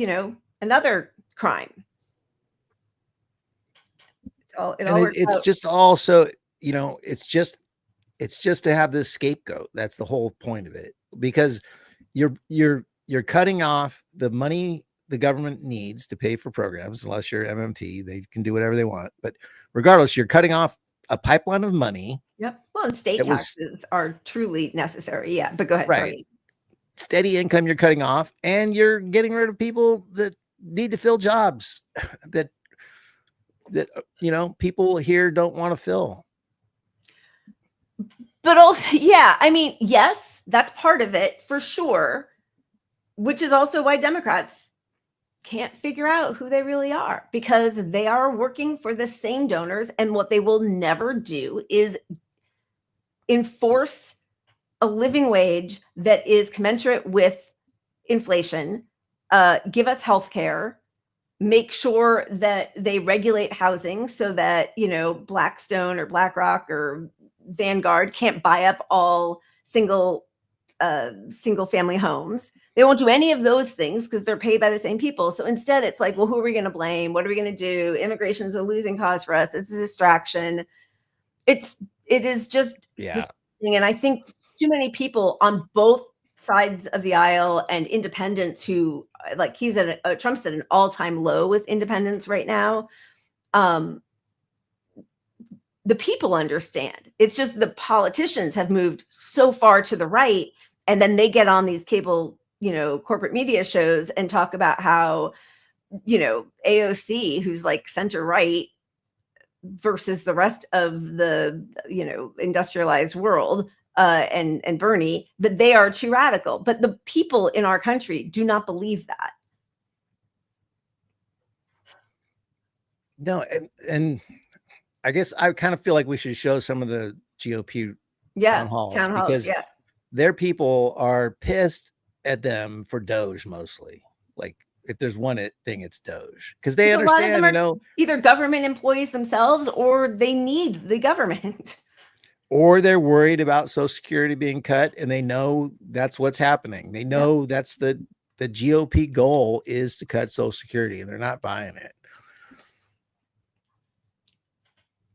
another crime. It's just also, it's just to have this scapegoat. That's the whole point of it, because you're cutting off the money the government needs to pay for programs. Unless you're MMT, they can do whatever they want. But regardless, you're cutting off a pipeline of money. Yep. Well, and state taxes are truly necessary. Yeah, but go ahead. Right. Sorry. Steady income you're cutting off, and you're getting rid of people that need to fill jobs that people here don't want to fill. But also, yeah, I mean, yes, that's part of it for sure, which is also why Democrats can't figure out who they really are, because they are working for the same donors, and what they will never do is enforce a living wage that is commensurate with inflation, give us health care, make sure that they regulate housing so that, Blackstone or BlackRock or Vanguard can't buy up all single family homes. They won't do any of those things because they're paid by the same people. So instead it's like, well, who are we going to blame? What are we going to do? Immigration is a losing cause for us. It's a distraction. It is just, and I think too many people on both sides of the aisle and independents who, like, Trump's at an all-time low with independents right now. The people understand. It's just the politicians have moved so far to the right, and then they get on these cable, corporate media shows and talk about how, AOC, who's like center right, versus the rest of the, industrialized world, and Bernie, that they are too radical. But the people in our country do not believe that. No, and I guess I kind of feel like we should show some of the GOP town halls because their people are pissed at them for Doge mostly. Like, If there's one thing, it's Doge, because they A lot of understand, them are you know, either government employees themselves or they need the government. or they're worried about Social Security being cut, and they know that's what's happening. They know that's the GOP goal is to cut Social Security, and they're not buying it.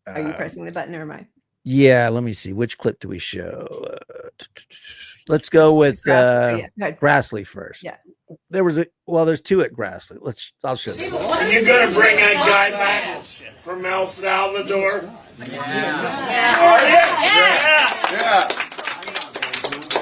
Are you pressing the button or am I? Yeah, let me see. Which clip do we show? Let's go with Grassley first. Yeah. There's two at Grassley. I'll show you. Are you gonna bring that guy back from El Salvador? Yeah. Are you? Yeah.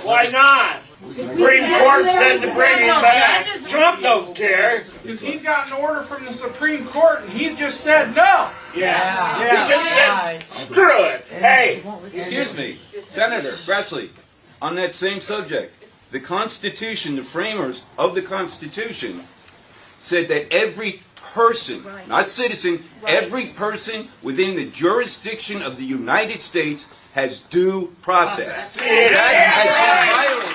Why not? Supreme Court said to bring him back. Trump don't care. Because he's got an order from the Supreme Court and he's just said no. Yeah. He just said, screw it. Hey. Excuse me, Senator Grassley, on that same subject, the Constitution, the framers of the Constitution said that every person, not citizen, every person within the jurisdiction of the United States has due process. That has been violated.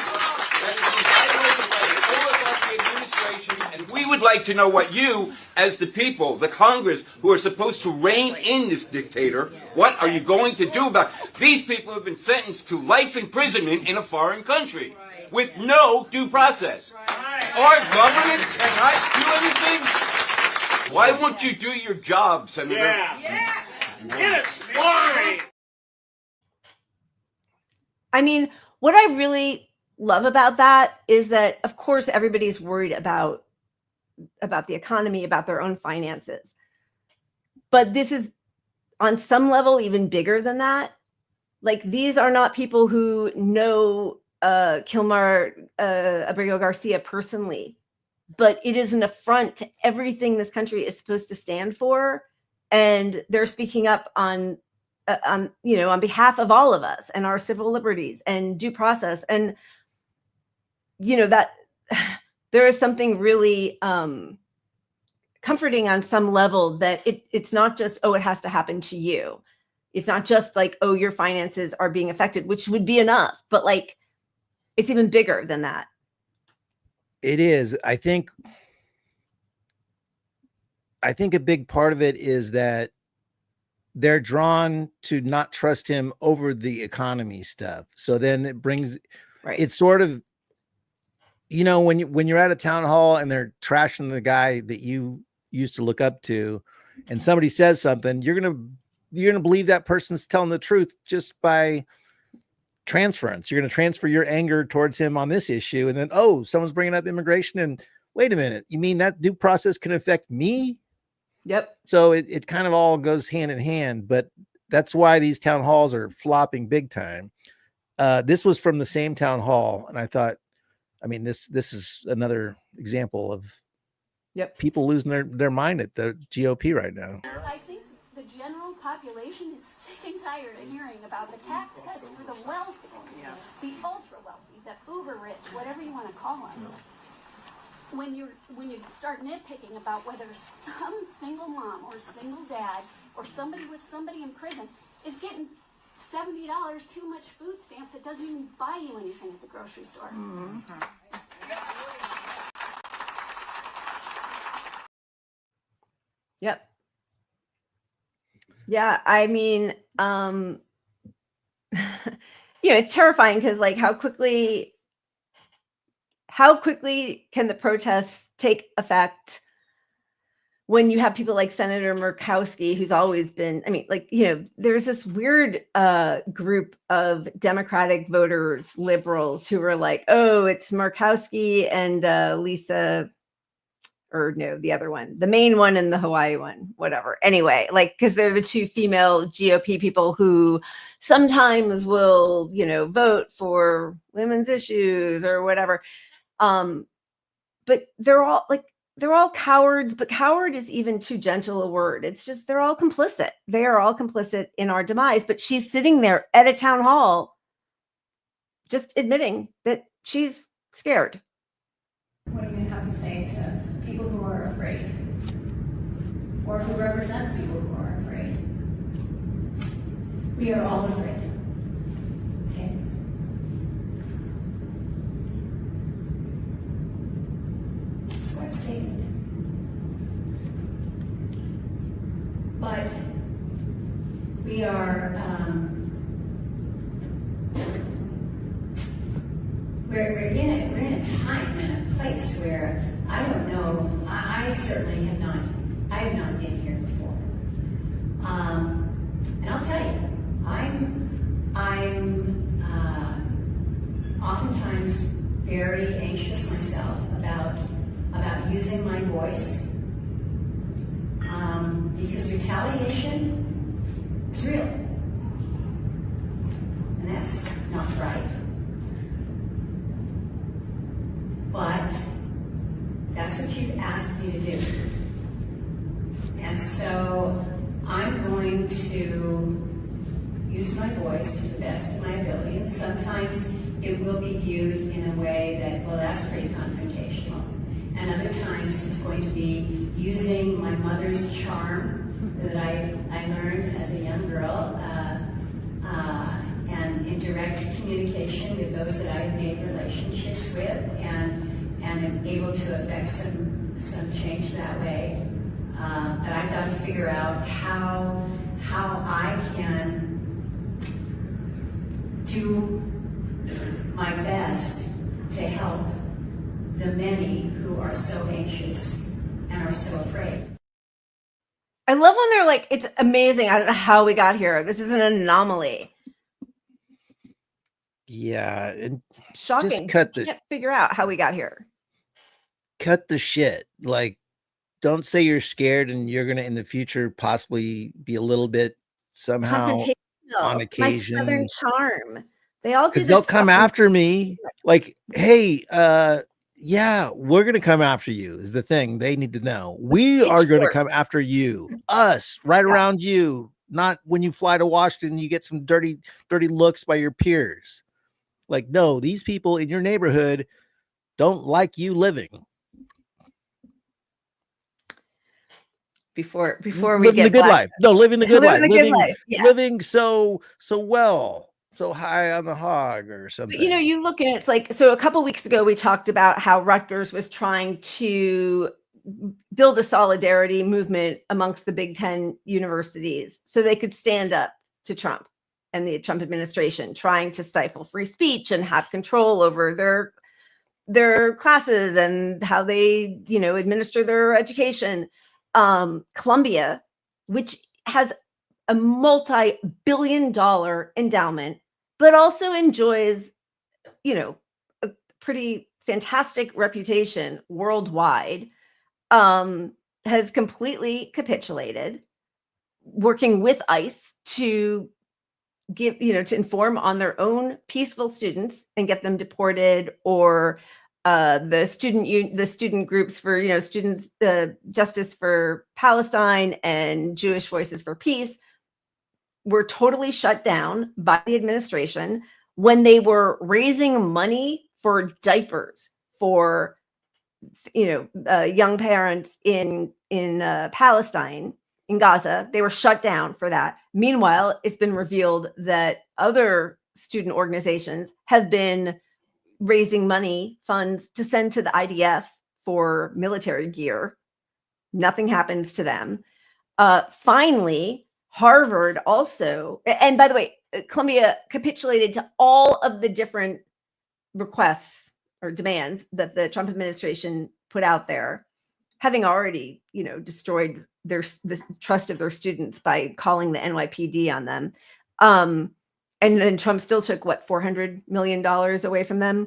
And we would like to know what you, as the people, the Congress, who are supposed to rein in this dictator, what are you going to do about it? These people have been sentenced to life imprisonment in a foreign country with no due process. Our government cannot do anything. Why won't you do your job, Senator? Yeah. Get it fine. I mean, what I really love about that is that, of course, everybody's worried about the economy, about their own finances. But this is, on some level, even bigger than that. Like, these are not people who know Kilmar Abrego Garcia personally, but it is an affront to everything this country is supposed to stand for. And they're speaking up on behalf of all of us and our civil liberties and due process. And, that there is something really comforting on some level that it's not just, it has to happen to you. It's not just like, your finances are being affected, which would be enough, but like, it's even bigger than that. It is. I think a big part of it is that they're drawn to not trust him over the economy stuff. So then it brings, it's sort of, when you're at a town hall and they're trashing the guy that you used to look up to, and somebody says something, you're gonna believe that person's telling the truth just by transference. You're going to transfer your anger towards him on this issue, and then someone's bringing up immigration, and wait a minute, you mean that due process can affect me? Yep. So it kind of all goes hand in hand, but that's why these town halls are flopping big time. This was from the same town hall, and I thought, this is another example of people losing their mind at the GOP right now. I think the general population is sick and tired of hearing about the tax cuts for the wealthy, the ultra wealthy, the uber rich, whatever you want to call them. When you start nitpicking about whether some single mom or single dad or somebody with somebody in prison is getting $70 too much food stamps, it doesn't even buy you anything at the grocery store. Yep. Yeah, it's terrifying because, like, how quickly can the protests take effect when you have people like Senator Murkowski, who's always been, there's this weird group of Democratic voters, liberals, who are like, it's Murkowski and Lisa, or no, the other one, the main one and the Hawaii one, whatever. Anyway, because they're the two female GOP people who sometimes will, vote for women's issues or whatever. But they're all cowards, but coward is even too gentle a word. It's just, they're all complicit. They are all complicit in our demise, but she's sitting there at a town hall, just admitting that she's scared. What do you have to say to people who are afraid, or who represent people who are afraid? We are all afraid. Okay. So I've stated. we're in a time and a place where I don't know. I certainly have not. I have not been here before. And I'll tell you, I'm oftentimes very anxious myself about using my voice, because retaliation is real, and that's not right. But that's what you've asked me to do. And so I'm going to use my voice to the best of my ability. And sometimes it will be viewed in a way that, well, that's pretty confrontational. And other times it's going to be using my mother's charm that I learned as a young girl, and in direct communication with those that I have made relationships with, and am able to affect some change that way. But I've got to figure out how I can do my best to help the many who are so anxious and are so afraid. I love when they're like, it's amazing. I don't know how we got here. This is an anomaly. Yeah, and Shocking. just cut the Can't figure out how we got here. cut the shit. Like, don't say you're scared and you're gonna in the future possibly be a little bit somehow on occasion. My Southern charm. They all do Because this they'll come fucking- after me. Like, hey, yeah, we're gonna come after you is the thing they need to know. We are gonna come after you, us, right around you, not when you fly to Washington, you get some dirty looks by your peers. Like, no, these people in your neighborhood don't like you living. Before we living get the good black. life. No, living the good life. Living the good life. Yeah. Living so well, so high on the hog or something. But you look at it, it's like, so a couple weeks ago we talked about how Rutgers was trying to build a solidarity movement amongst the Big Ten universities so they could stand up to Trump and the Trump administration, trying to stifle free speech and have control over their classes and how they, administer their education. Columbia, which has a multi-billion-dollar endowment, but also enjoys, a pretty fantastic reputation worldwide, has completely capitulated, working with ICE to give, to inform on their own peaceful students and get them deported, or the student groups for, students, Justice for Palestine and Jewish Voices for Peace were totally shut down by the administration when they were raising money for diapers for, young parents in Palestine, in Gaza. They were shut down for that. Meanwhile, it's been revealed that other student organizations have been raising funds to send to the IDF for military gear. Nothing happens to them. Finally, Harvard also, and by the way, Columbia capitulated to all of the different requests or demands that the Trump administration put out there, having already, destroyed the trust of their students by calling the NYPD on them. And then Trump still took, $400 million away from them,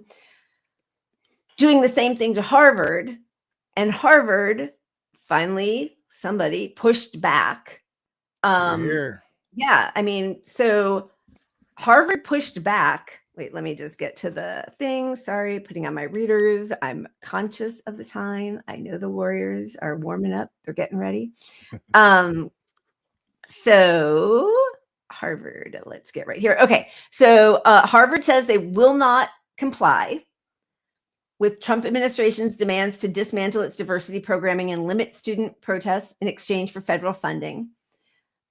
doing the same thing to Harvard. And Harvard, finally, somebody pushed back. Yeah, so Harvard pushed back. Wait, let me just get to the thing. Sorry, putting on my readers. I'm conscious of the time. I know the Warriors are warming up. They're getting ready. So Harvard, let's get right here. Okay, so Harvard says they will not comply with Trump administration's demands to dismantle its diversity programming and limit student protests in exchange for federal funding.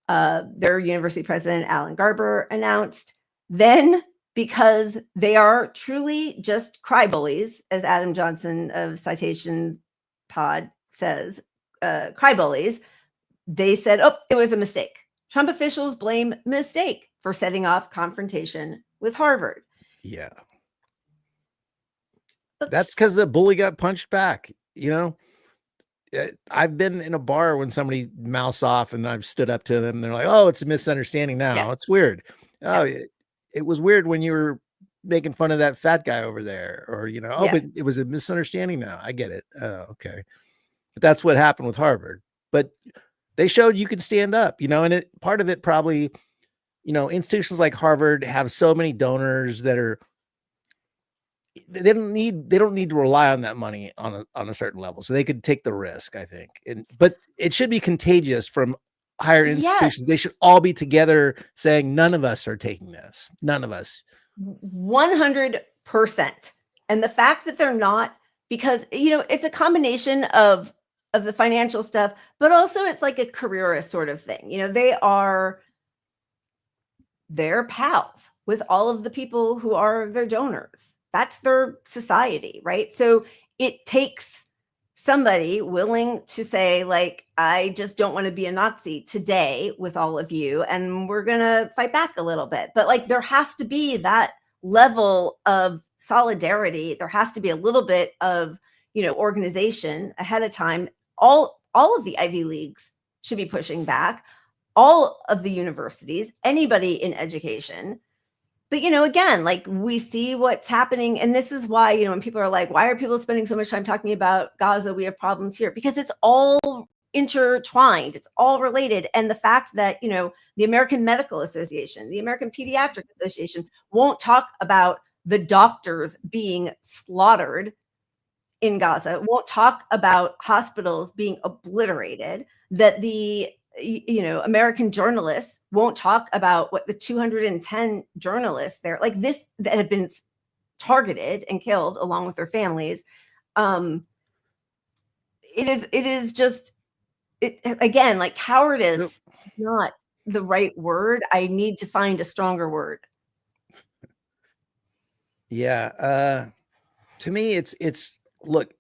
Their university president, Alan Garber, announced. Then, because they are truly just cry bullies, as Adam Johnson of Citation Pod says, cry bullies, they said, it was a mistake. Trump officials blame mistake for setting off confrontation with Harvard. Yeah. That's because the bully got punched back. You know, I've been in a bar when somebody mouths off and I've stood up to them and they're like, oh, it's a misunderstanding now. Yeah. It's weird. Oh, Yeah. it was weird when you were making fun of that fat guy over there, or, you know, oh, Yeah. but it was a misunderstanding now. I get it. Oh, okay. But that's what happened with Harvard. But they showed you could stand up, you know, and part of it probably, you know, institutions like Harvard have so many donors that are, they don't need to rely on that money on a certain level, so they could take the risk, I think. But it should be contagious from higher institutions. Yes. They should all be together saying none of us are taking this. None of us. 100%. And the fact that they're not, because, you know, it's a combination of the financial stuff, but also it's like a careerist sort of thing. You know, they're pals with all of the people who are their donors. That's their society, right? So it takes somebody willing to say, like, I just don't want to be a Nazi today with all of you, and we're going to fight back a little bit. But like, there has to be that level of solidarity. There has to be a little bit of, you know, organization ahead of time. All of the Ivy Leagues should be pushing back. All of the universities, anybody in education. But, you know, again, like, we see what's happening. And this is why, you know, when people are like, why are people spending so much time talking about Gaza? We have problems here, because it's all intertwined. It's all related. And the fact that, you know, the American Medical Association, the American Pediatric Association won't talk about the doctors being slaughtered in Gaza, won't talk about hospitals being obliterated, that the, you know, American journalists won't talk about what the 210 journalists there, like this, that have been targeted and killed along with their families. It is just, again, like, cowardice is not the right word. I need to find a stronger word. Yeah. To me, it's look,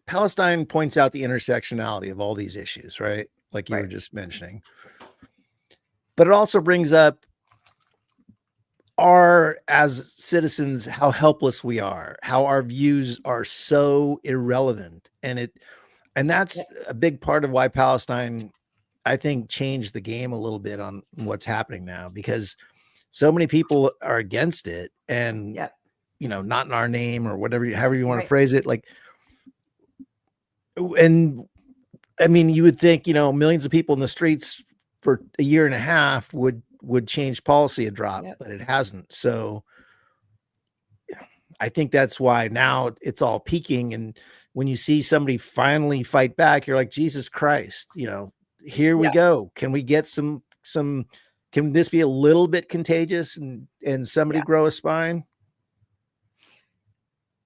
Palestine points out the intersectionality of all these issues, right? Like you were just mentioning. But it also brings up as citizens, how helpless we are, how our views are so irrelevant. And that's a big part of why Palestine, I think, changed the game a little bit on what's happening now, because so many people are against it, and you know, not in our name, or whatever, however you want to phrase it. Like, and I mean, you would think, you know, millions of people in the streets for a year and a half would change policy a drop, but it hasn't. So I think that's why now it's all peaking. And when you see somebody finally fight back, you're like, Jesus Christ, you know, here we go. Can we get some, can this be a little bit contagious and somebody grow a spine?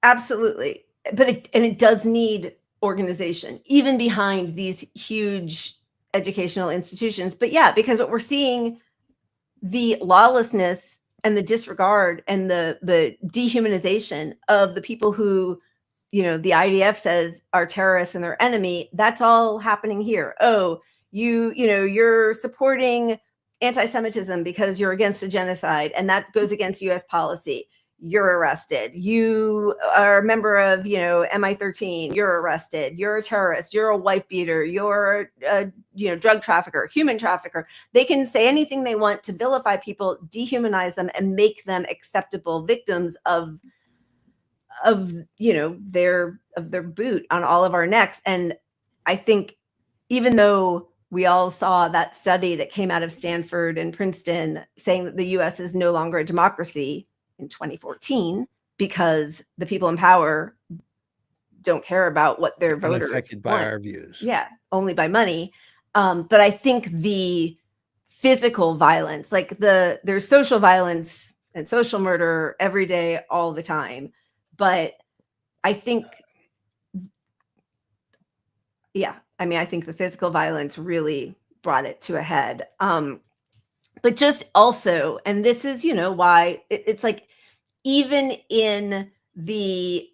Absolutely. But it does need organization, even behind these huge educational institutions. But yeah, because what we're seeing, the lawlessness and the disregard and the dehumanization of the people who, you know, the IDF says are terrorists and their enemy, that's all happening here. Oh, you know, you're supporting anti-Semitism because you're against a genocide, and that goes against US policy. You're arrested. You are a member of, you know, MI13. You're arrested. You're a terrorist. You're a wife beater. You're a, you know, drug trafficker, human trafficker. They can say anything they want to vilify people, dehumanize them, and make them acceptable victims of you know, their boot on all of our necks. And I think, even though we all saw that study that came out of Stanford and Princeton saying that the US is no longer a democracy in 2014, because the people in power don't care about what their voters affected by our views. Yeah, only by money. But I think the physical violence, like there's social violence and social murder every day, all the time. But I think, I mean, I think the physical violence really brought it to a head. But just also, and this is, you know, why it's like, even in the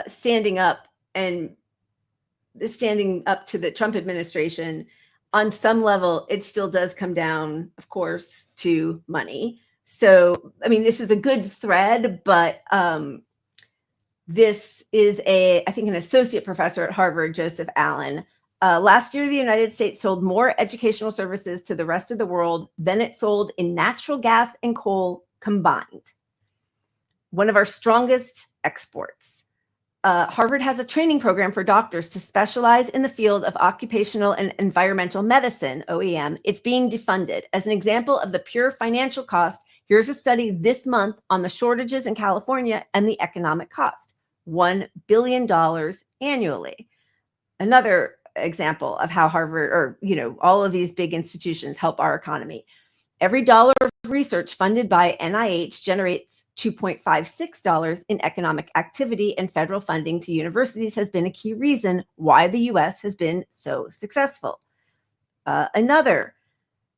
standing up to the Trump administration, on some level, it still does come down, of course, to money. So, I mean, this is a good thread, but This is I think an associate professor at Harvard, Joseph Allen. Last year, the United States sold more educational services to the rest of the world than it sold in natural gas and coal combined. One of our strongest exports. Harvard has a training program for doctors to specialize in the field of occupational and environmental medicine, OEM. It's being defunded. As an example of the pure financial cost, here's a study this month on the shortages in California and the economic cost. $1 billion annually. Another example of how Harvard, or all of these big institutions help our economy. Every dollar of research funded by NIH generates $2.56 in economic activity, and federal funding to universities has been a key reason why the U.S. has been so successful. Another,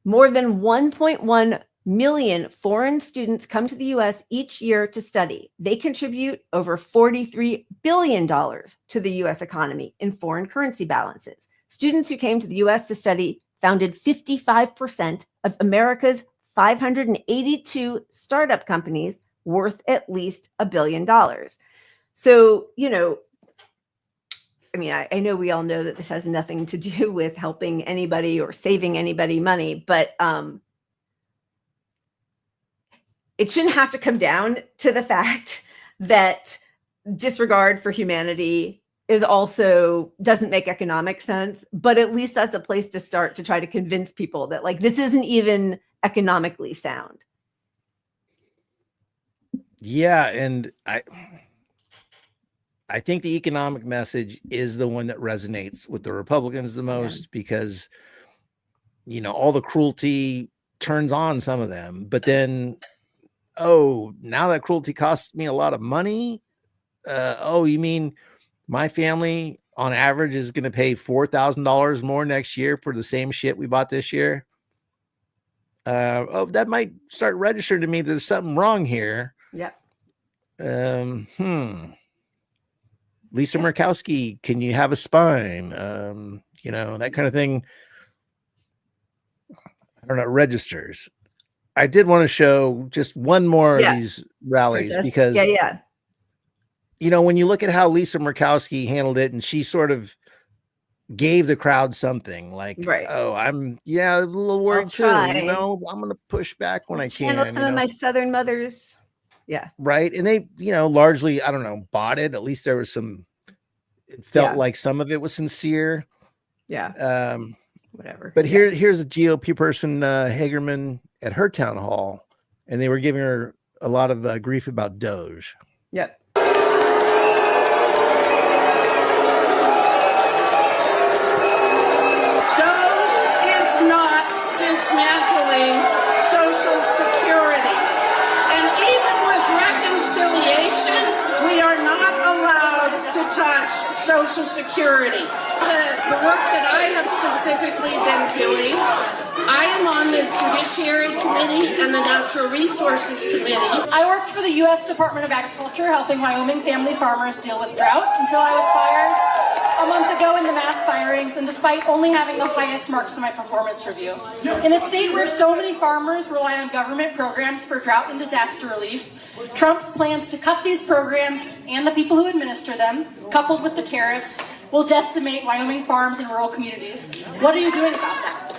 more than 1.1 million foreign students come to the U.S. each year to study. They contribute over $43 billion to the U.S. economy in foreign currency balances. Students who came to the U.S. to study founded 55% of America's 582 startup companies worth at least $1 billion. So, I know we all know that this has nothing to do with helping anybody or saving anybody money, but it shouldn't have to come down to the fact that disregard for humanity doesn't make economic sense, but at least that's a place to start to try to convince people that this isn't even economically sound. Yeah, and I think the economic message is the one that resonates with the Republicans the most, because all the cruelty turns on some of them, but then now that cruelty costs me a lot of money. You mean my family on average is going to pay $4,000 more next year for the same shit we bought this year? That might start registering to me that there's something wrong here. Yep. Lisa Murkowski, can you have a spine? That kind of thing. I don't know, registers. I did want to show just one more of these rallies because, when you look at how Lisa Murkowski handled it, and she sort of gave the crowd something like, right. I'm a little worried too. I'm going to push back when I can. Channel some of my Southern mothers. Yeah. Right. And they, largely, I don't know, bought it. At least there was it felt like some of it was sincere. Yeah. Whatever. But here's a GOP person, Hagerman, at her town hall, and they were giving her a lot of grief about Doge. Yep. Doge is not dismantling Social Security. And even with reconciliation, we are not allowed to touch Social Security. The work that I have specifically been doing, I am on the Judiciary Committee and the Natural Resources Committee. I worked for the U.S. Department of Agriculture, helping Wyoming family farmers deal with drought until I was fired a month ago in the mass firings, and despite only having the highest marks in my performance review. In a state where so many farmers rely on government programs for drought and disaster relief, Trump's plans to cut these programs and the people who administer them, coupled with the tariffs, will decimate Wyoming farms and rural communities. What are you doing about that?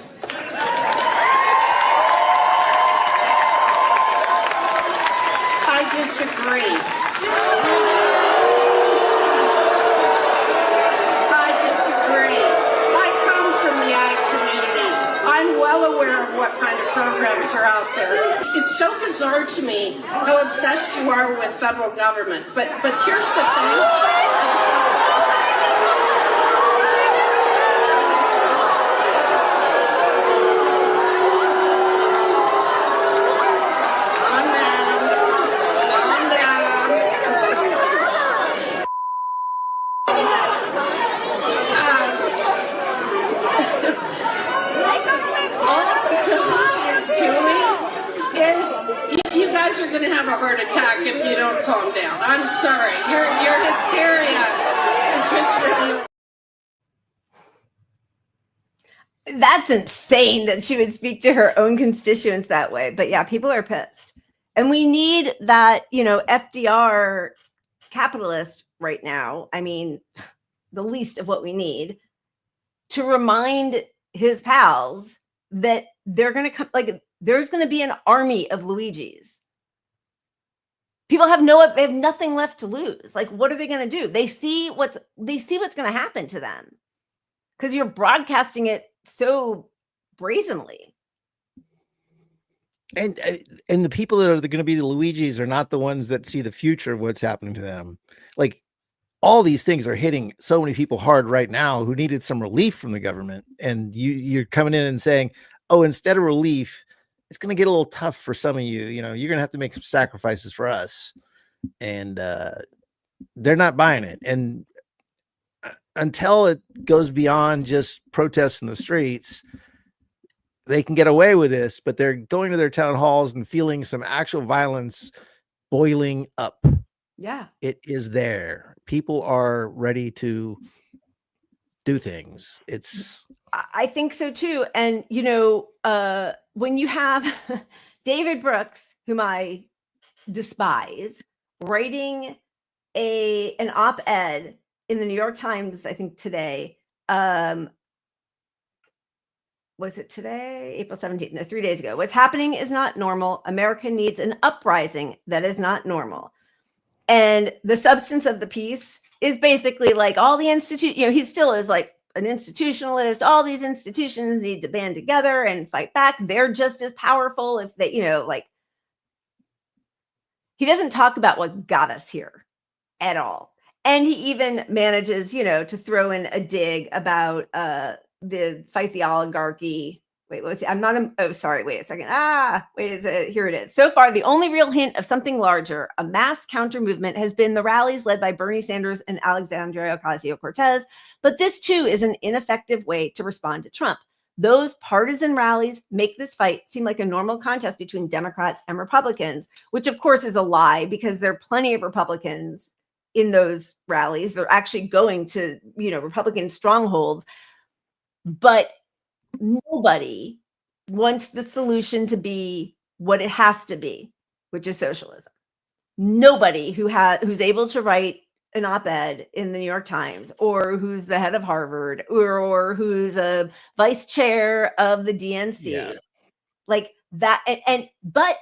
I disagree. I come from the ag community. I'm well aware of what kind of programs are out there. It's so bizarre to me how obsessed you are with federal government. But here's the thing. You're going to have a heart attack if you don't calm down. I'm sorry. Your hysteria is just really... That's insane that she would speak to her own constituents that way. But yeah, people are pissed. And we need that, FDR capitalist right now, I mean, the least of what we need, to remind his pals that they're going to come, like, there's going to be an army of Luigis. People they have nothing left to lose. Like, what are they going to do? They see what's going to happen to them because you're broadcasting it so brazenly. And the people that are going to be the Luigis are not the ones that see the future of what's happening to them. Like, all these things are hitting so many people hard right now who needed some relief from the government. And you're coming in and saying, oh, instead of relief, it's going to get a little tough for some of you. You know, you're going to have to make some sacrifices for us. And they're not buying it. And until it goes beyond just protests in the streets, they can get away with this, but they're going to their town halls and feeling some actual violence boiling up. Yeah. It is there. People are ready to do things. I think so too. And, you know, when you have David Brooks, whom I despise, writing an op-ed in the New York Times, I think today, was it today? April 17th, no, 3 days ago. What's happening is not normal. America needs an uprising that is not normal. And the substance of the piece is basically like all the you know, he still is like an institutionalist. All these institutions need to band together and fight back. They're just as powerful if they, you know, like, he doesn't talk about what got us here at all. And he even manages, you know, to throw in a dig about the fight the oligarchy. Wait, what's it? Oh, sorry. Wait a second. Here it is. So far, the only real hint of something larger, a mass counter movement, has been the rallies led by Bernie Sanders and Alexandria Ocasio-Cortez. But this too is an ineffective way to respond to Trump. Those partisan rallies make this fight seem like a normal contest between Democrats and Republicans, which of course is a lie because there are plenty of Republicans in those rallies. They're actually going to, you know, Republican strongholds. But nobody wants the solution to be what it has to be, which is socialism. Nobody who's able to write an op-ed in the New York Times, or who's the head of Harvard, or who's a vice chair of the DNC, like that. But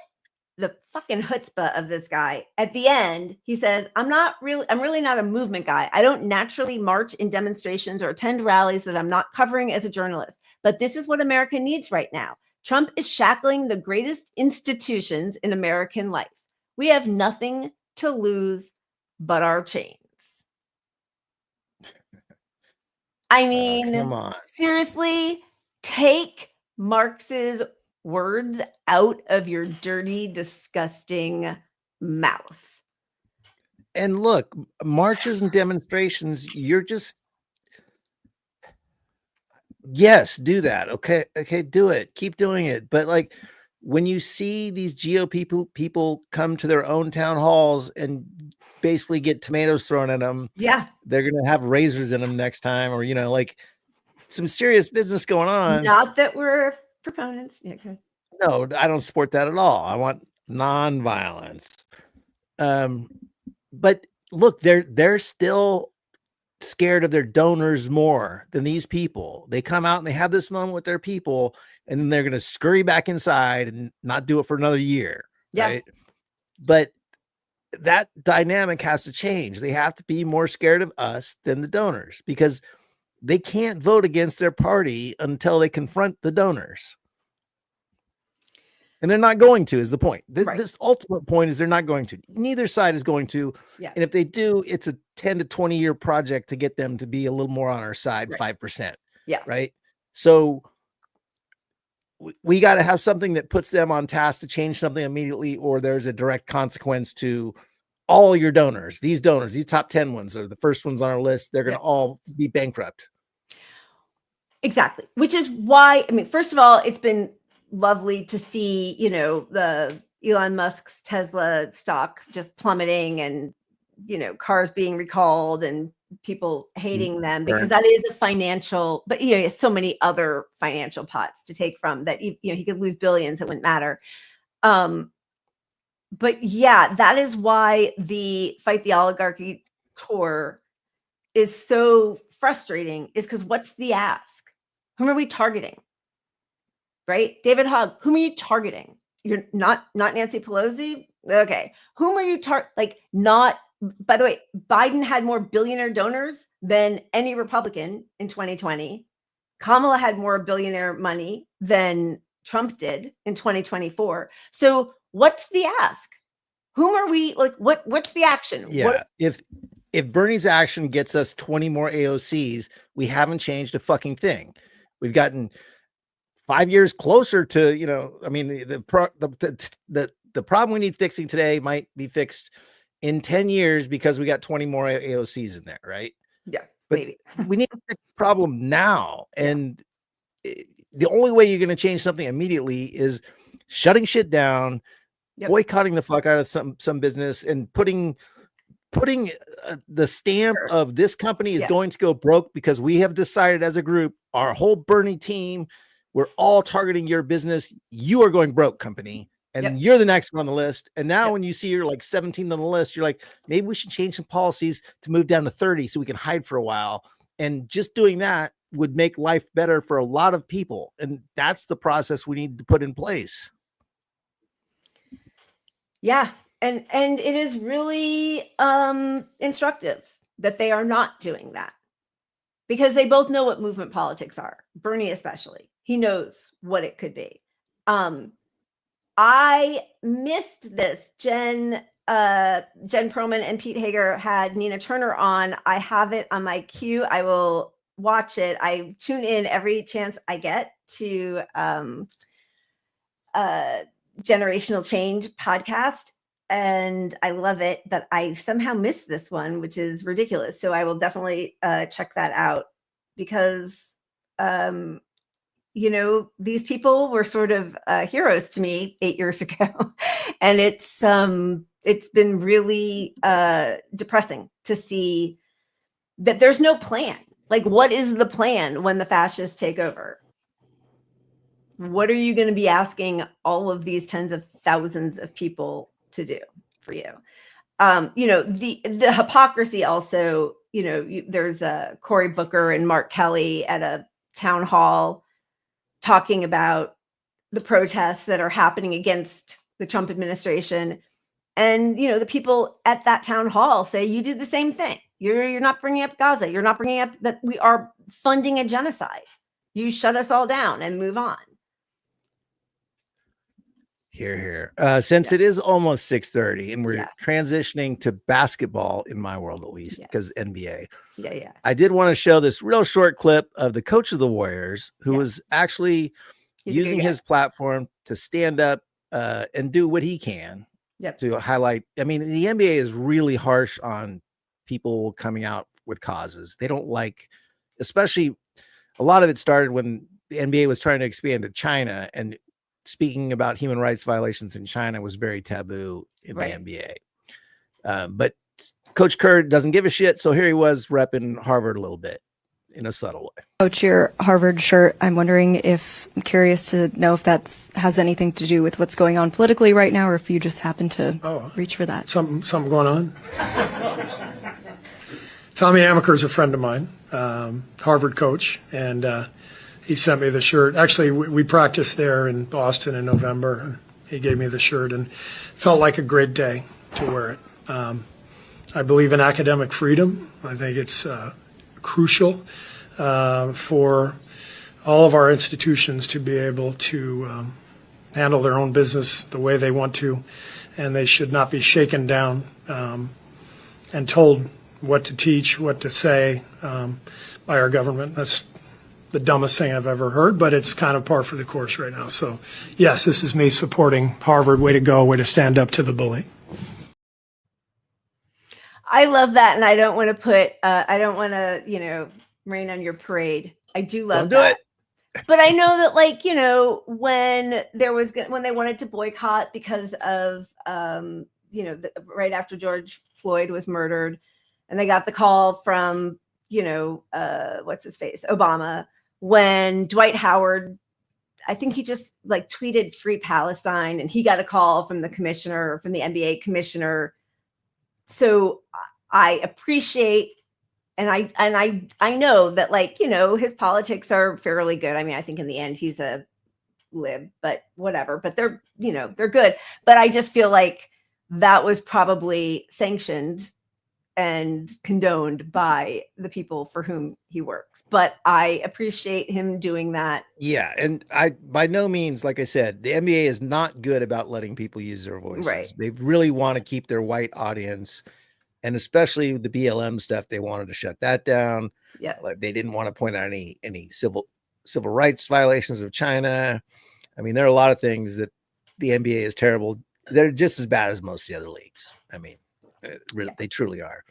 the fucking chutzpah of this guy at the end, he says, I'm really not a movement guy. I don't naturally march in demonstrations or attend rallies that I'm not covering as a journalist. But this is what America needs right now. Trump is shackling the greatest institutions in American life. We have nothing to lose but our chains. I mean, come on. Seriously, take Marx's words out of your dirty, disgusting mouth. And look, marches and demonstrations, you're just, yes, do that. Okay, do it. Keep doing it. But like, when you see these GOP people come to their own town halls and basically get tomatoes thrown at them, yeah, they're gonna have razors in them next time, or, you know, like, some serious business going on. Not that we're proponents. Yeah, good. No, I don't support that at all. I want nonviolence. But look, they're still scared of their donors more than these people. They come out and they have this moment with their people, and then they're going to scurry back inside and not do it for another year. Yeah. Right? But that dynamic has to change. They have to be more scared of us than the donors, because they can't vote against their party until they confront the donors. And they're not going to, is the point. This ultimate point is they're not going to. Neither side is going to. Yeah. And if they do, it's a 10 to 20 year project to get them to be a little more on our side, 5%. Yeah. Right. So we got to have something that puts them on task to change something immediately, or there's a direct consequence to all your donors. These donors, these top 10 ones are the first ones on our list. They're going to all be bankrupt. Exactly. Which is why, I mean, first of all, it's been lovely to see, you know, the Elon Musk's Tesla stock just plummeting, and, you know, cars being recalled and people hating them, because that is a financial, but, you know, he has so many other financial pots to take from that, you know, he could lose billions. It wouldn't matter. But yeah, that is why the Fight the Oligarchy tour is so frustrating, is because what's the ask? Whom are we targeting? Right? David Hogg, whom are you targeting? You're not Nancy Pelosi? Okay. Whom are you not, by the way, Biden had more billionaire donors than any Republican in 2020. Kamala had more billionaire money than Trump did in 2024. So what's the ask? Whom are we what's the action? Yeah. If Bernie's action gets us 20 more AOCs, we haven't changed a fucking thing. We've gotten 5 years closer to, I mean, the problem we need fixing today might be fixed in 10 years because we got 20 more AOCs in there, right? Yeah, but maybe. We need to fix the problem now. And the only way you're going to change something immediately is shutting shit down, boycotting the fuck out of some business, and putting the stamp of this company is going to go broke because we have decided as a group, our whole Bernie team, we're all targeting your business. You are going broke, company. And you're the next one on the list. And now when you see you're like 17th on the list, you're like, maybe we should change some policies to move down to 30 so we can hide for a while. And just doing that would make life better for a lot of people. And that's the process we need to put in place. Yeah. And it is really instructive that they are not doing that, because they both know what movement politics are. Bernie especially, he knows what it could be. I missed this. Jen Perlman and Pete Hager had Nina Turner on. I have it on my queue. I will watch it. I tune in every chance I get to Generational Change podcast, and I love it, but I somehow missed this one, which is ridiculous. So I will definitely check that out, because these people were sort of heroes to me 8 years ago. And it's been really depressing to see that there's no plan. Like, what is the plan when the fascists take over? What are you going to be asking all of these tens of thousands of people to do for you? The hypocrisy also, there's Cory Booker and Mark Kelly at a town hall talking about the protests that are happening against the Trump administration. And, the people at that town hall say, you did the same thing. You're not bringing up Gaza. You're not bringing up that we are funding a genocide. You shut us all down and move on. Here. Since it is almost 6:30 and we're transitioning to basketball, in my world at least, because NBA. Yeah. I did want to show this real short clip of the coach of the Warriors, who was actually using his platform to stand up and do what he can to highlight. I mean, the NBA is really harsh on people coming out with causes. They don't like, especially a lot of it started when the NBA was trying to expand to China, and speaking about human rights violations in China was very taboo in the NBA. But Coach Kerr doesn't give a shit. So here he was repping Harvard a little bit in a subtle way. Coach, your Harvard shirt, I'm curious to know if that has anything to do with what's going on politically right now, or if you just happen to reach for that. Something going on. Tommy Amaker's a friend of mine, Harvard coach, and he sent me the shirt. Actually, we practiced there in Boston in November. He gave me the shirt and felt like a great day to wear it. I believe in academic freedom. I think it's crucial for all of our institutions to be able to handle their own business the way they want to, and they should not be shaken down and told what to teach, what to say by our government. That's the dumbest thing I've ever heard, but it's kind of par for the course right now. So, yes, this is me supporting Harvard. Way to go. Way to stand up to the bully. I love that. And I don't want to rain on your parade. I do love that. But I know that, when they wanted to boycott because of, right after George Floyd was murdered, and they got the call from, what's his face, Obama, when Dwight Howard I think he just like tweeted "Free Palestine," and he got a call from the commissioner, from the NBA commissioner. So I appreciate, and I know that, like, you know, his politics are fairly good. I mean, I think in the end he's a lib, but whatever. But they're, you know, they're good. But I just feel like that was probably sanctioned and condoned by the people for whom he works. But I appreciate him doing that. Yeah, and I by no means, like I said, the NBA is not good about letting people use their voices. Right. They really want to keep their white audience, and especially the BLM stuff, they wanted to shut that down. Yeah. Like, they didn't want to point out any civil rights violations of China. I mean, there are a lot of things that the NBA is terrible. They're just as bad as most of the other leagues. I mean, they truly are.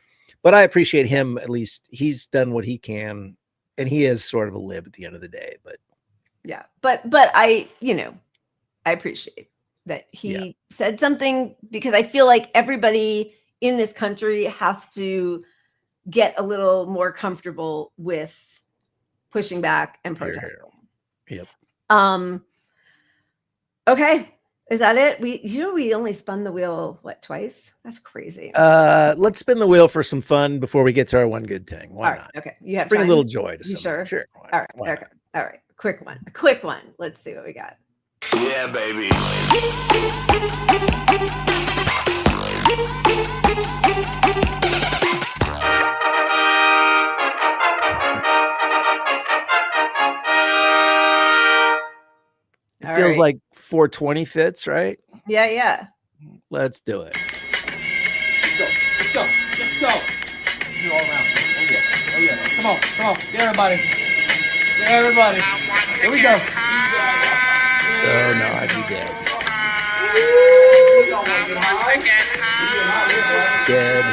But I appreciate him. At least he's done what he can, and he is sort of a lib at the end of the day. But yeah, but I, you know, I appreciate that he said something, because I feel like everybody in this country has to get a little more comfortable with pushing back and protesting. Yep. Okay. Is that it? We only spun the wheel, what, twice? That's crazy. Let's spin the wheel for some fun before we get to our one good thing. Why not? Okay. You have bring time? a little joy to you somebody. Sure. Sure. All right. Okay. All right. A quick one. Let's see what we got. Yeah, baby. It feels like 420 fits, right? Yeah. Let's do it. Let's go. Do all around. Oh yeah. Come on. Get everybody. Here we go. Oh no, I'd be dead. Dead.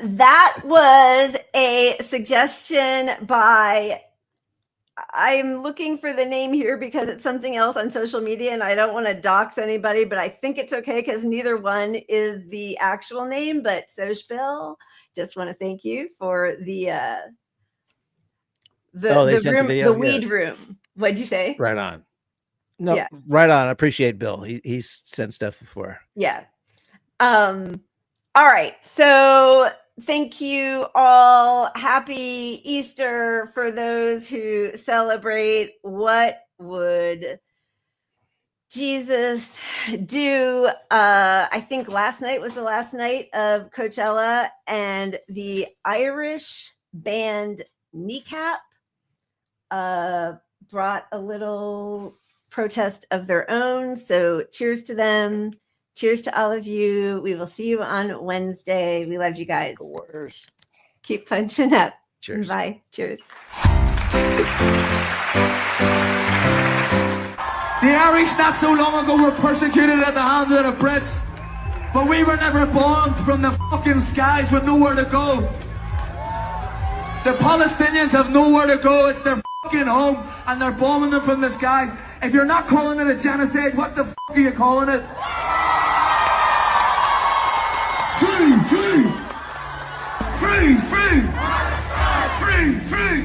That was a suggestion by, I'm looking for the name here because it's something else on social media and I don't want to dox anybody, but I think it's okay because neither one is the actual name. But Sochbill, just want to thank you for the room, the weed room. What'd you say? Right on. No, right on. I appreciate Bill. He's sent stuff before. Yeah. All right. So thank you all. Happy Easter for those who celebrate. What would Jesus do? I think last night was the last night of Coachella, and the Irish band Kneecap brought a little protest of their own. So cheers to them. Cheers to all of you. We will see you on Wednesday. We love you guys. Keep punching up. Cheers. Bye. Cheers. The Irish not so long ago were persecuted at the hands of the Brits, but we were never bombed from the fucking skies with nowhere to go. The Palestinians have nowhere to go. It's their fucking home, and they're bombing them from the skies. If you're not calling it a genocide, what the fuck are you calling it? Free! Free! Free! Free! Free!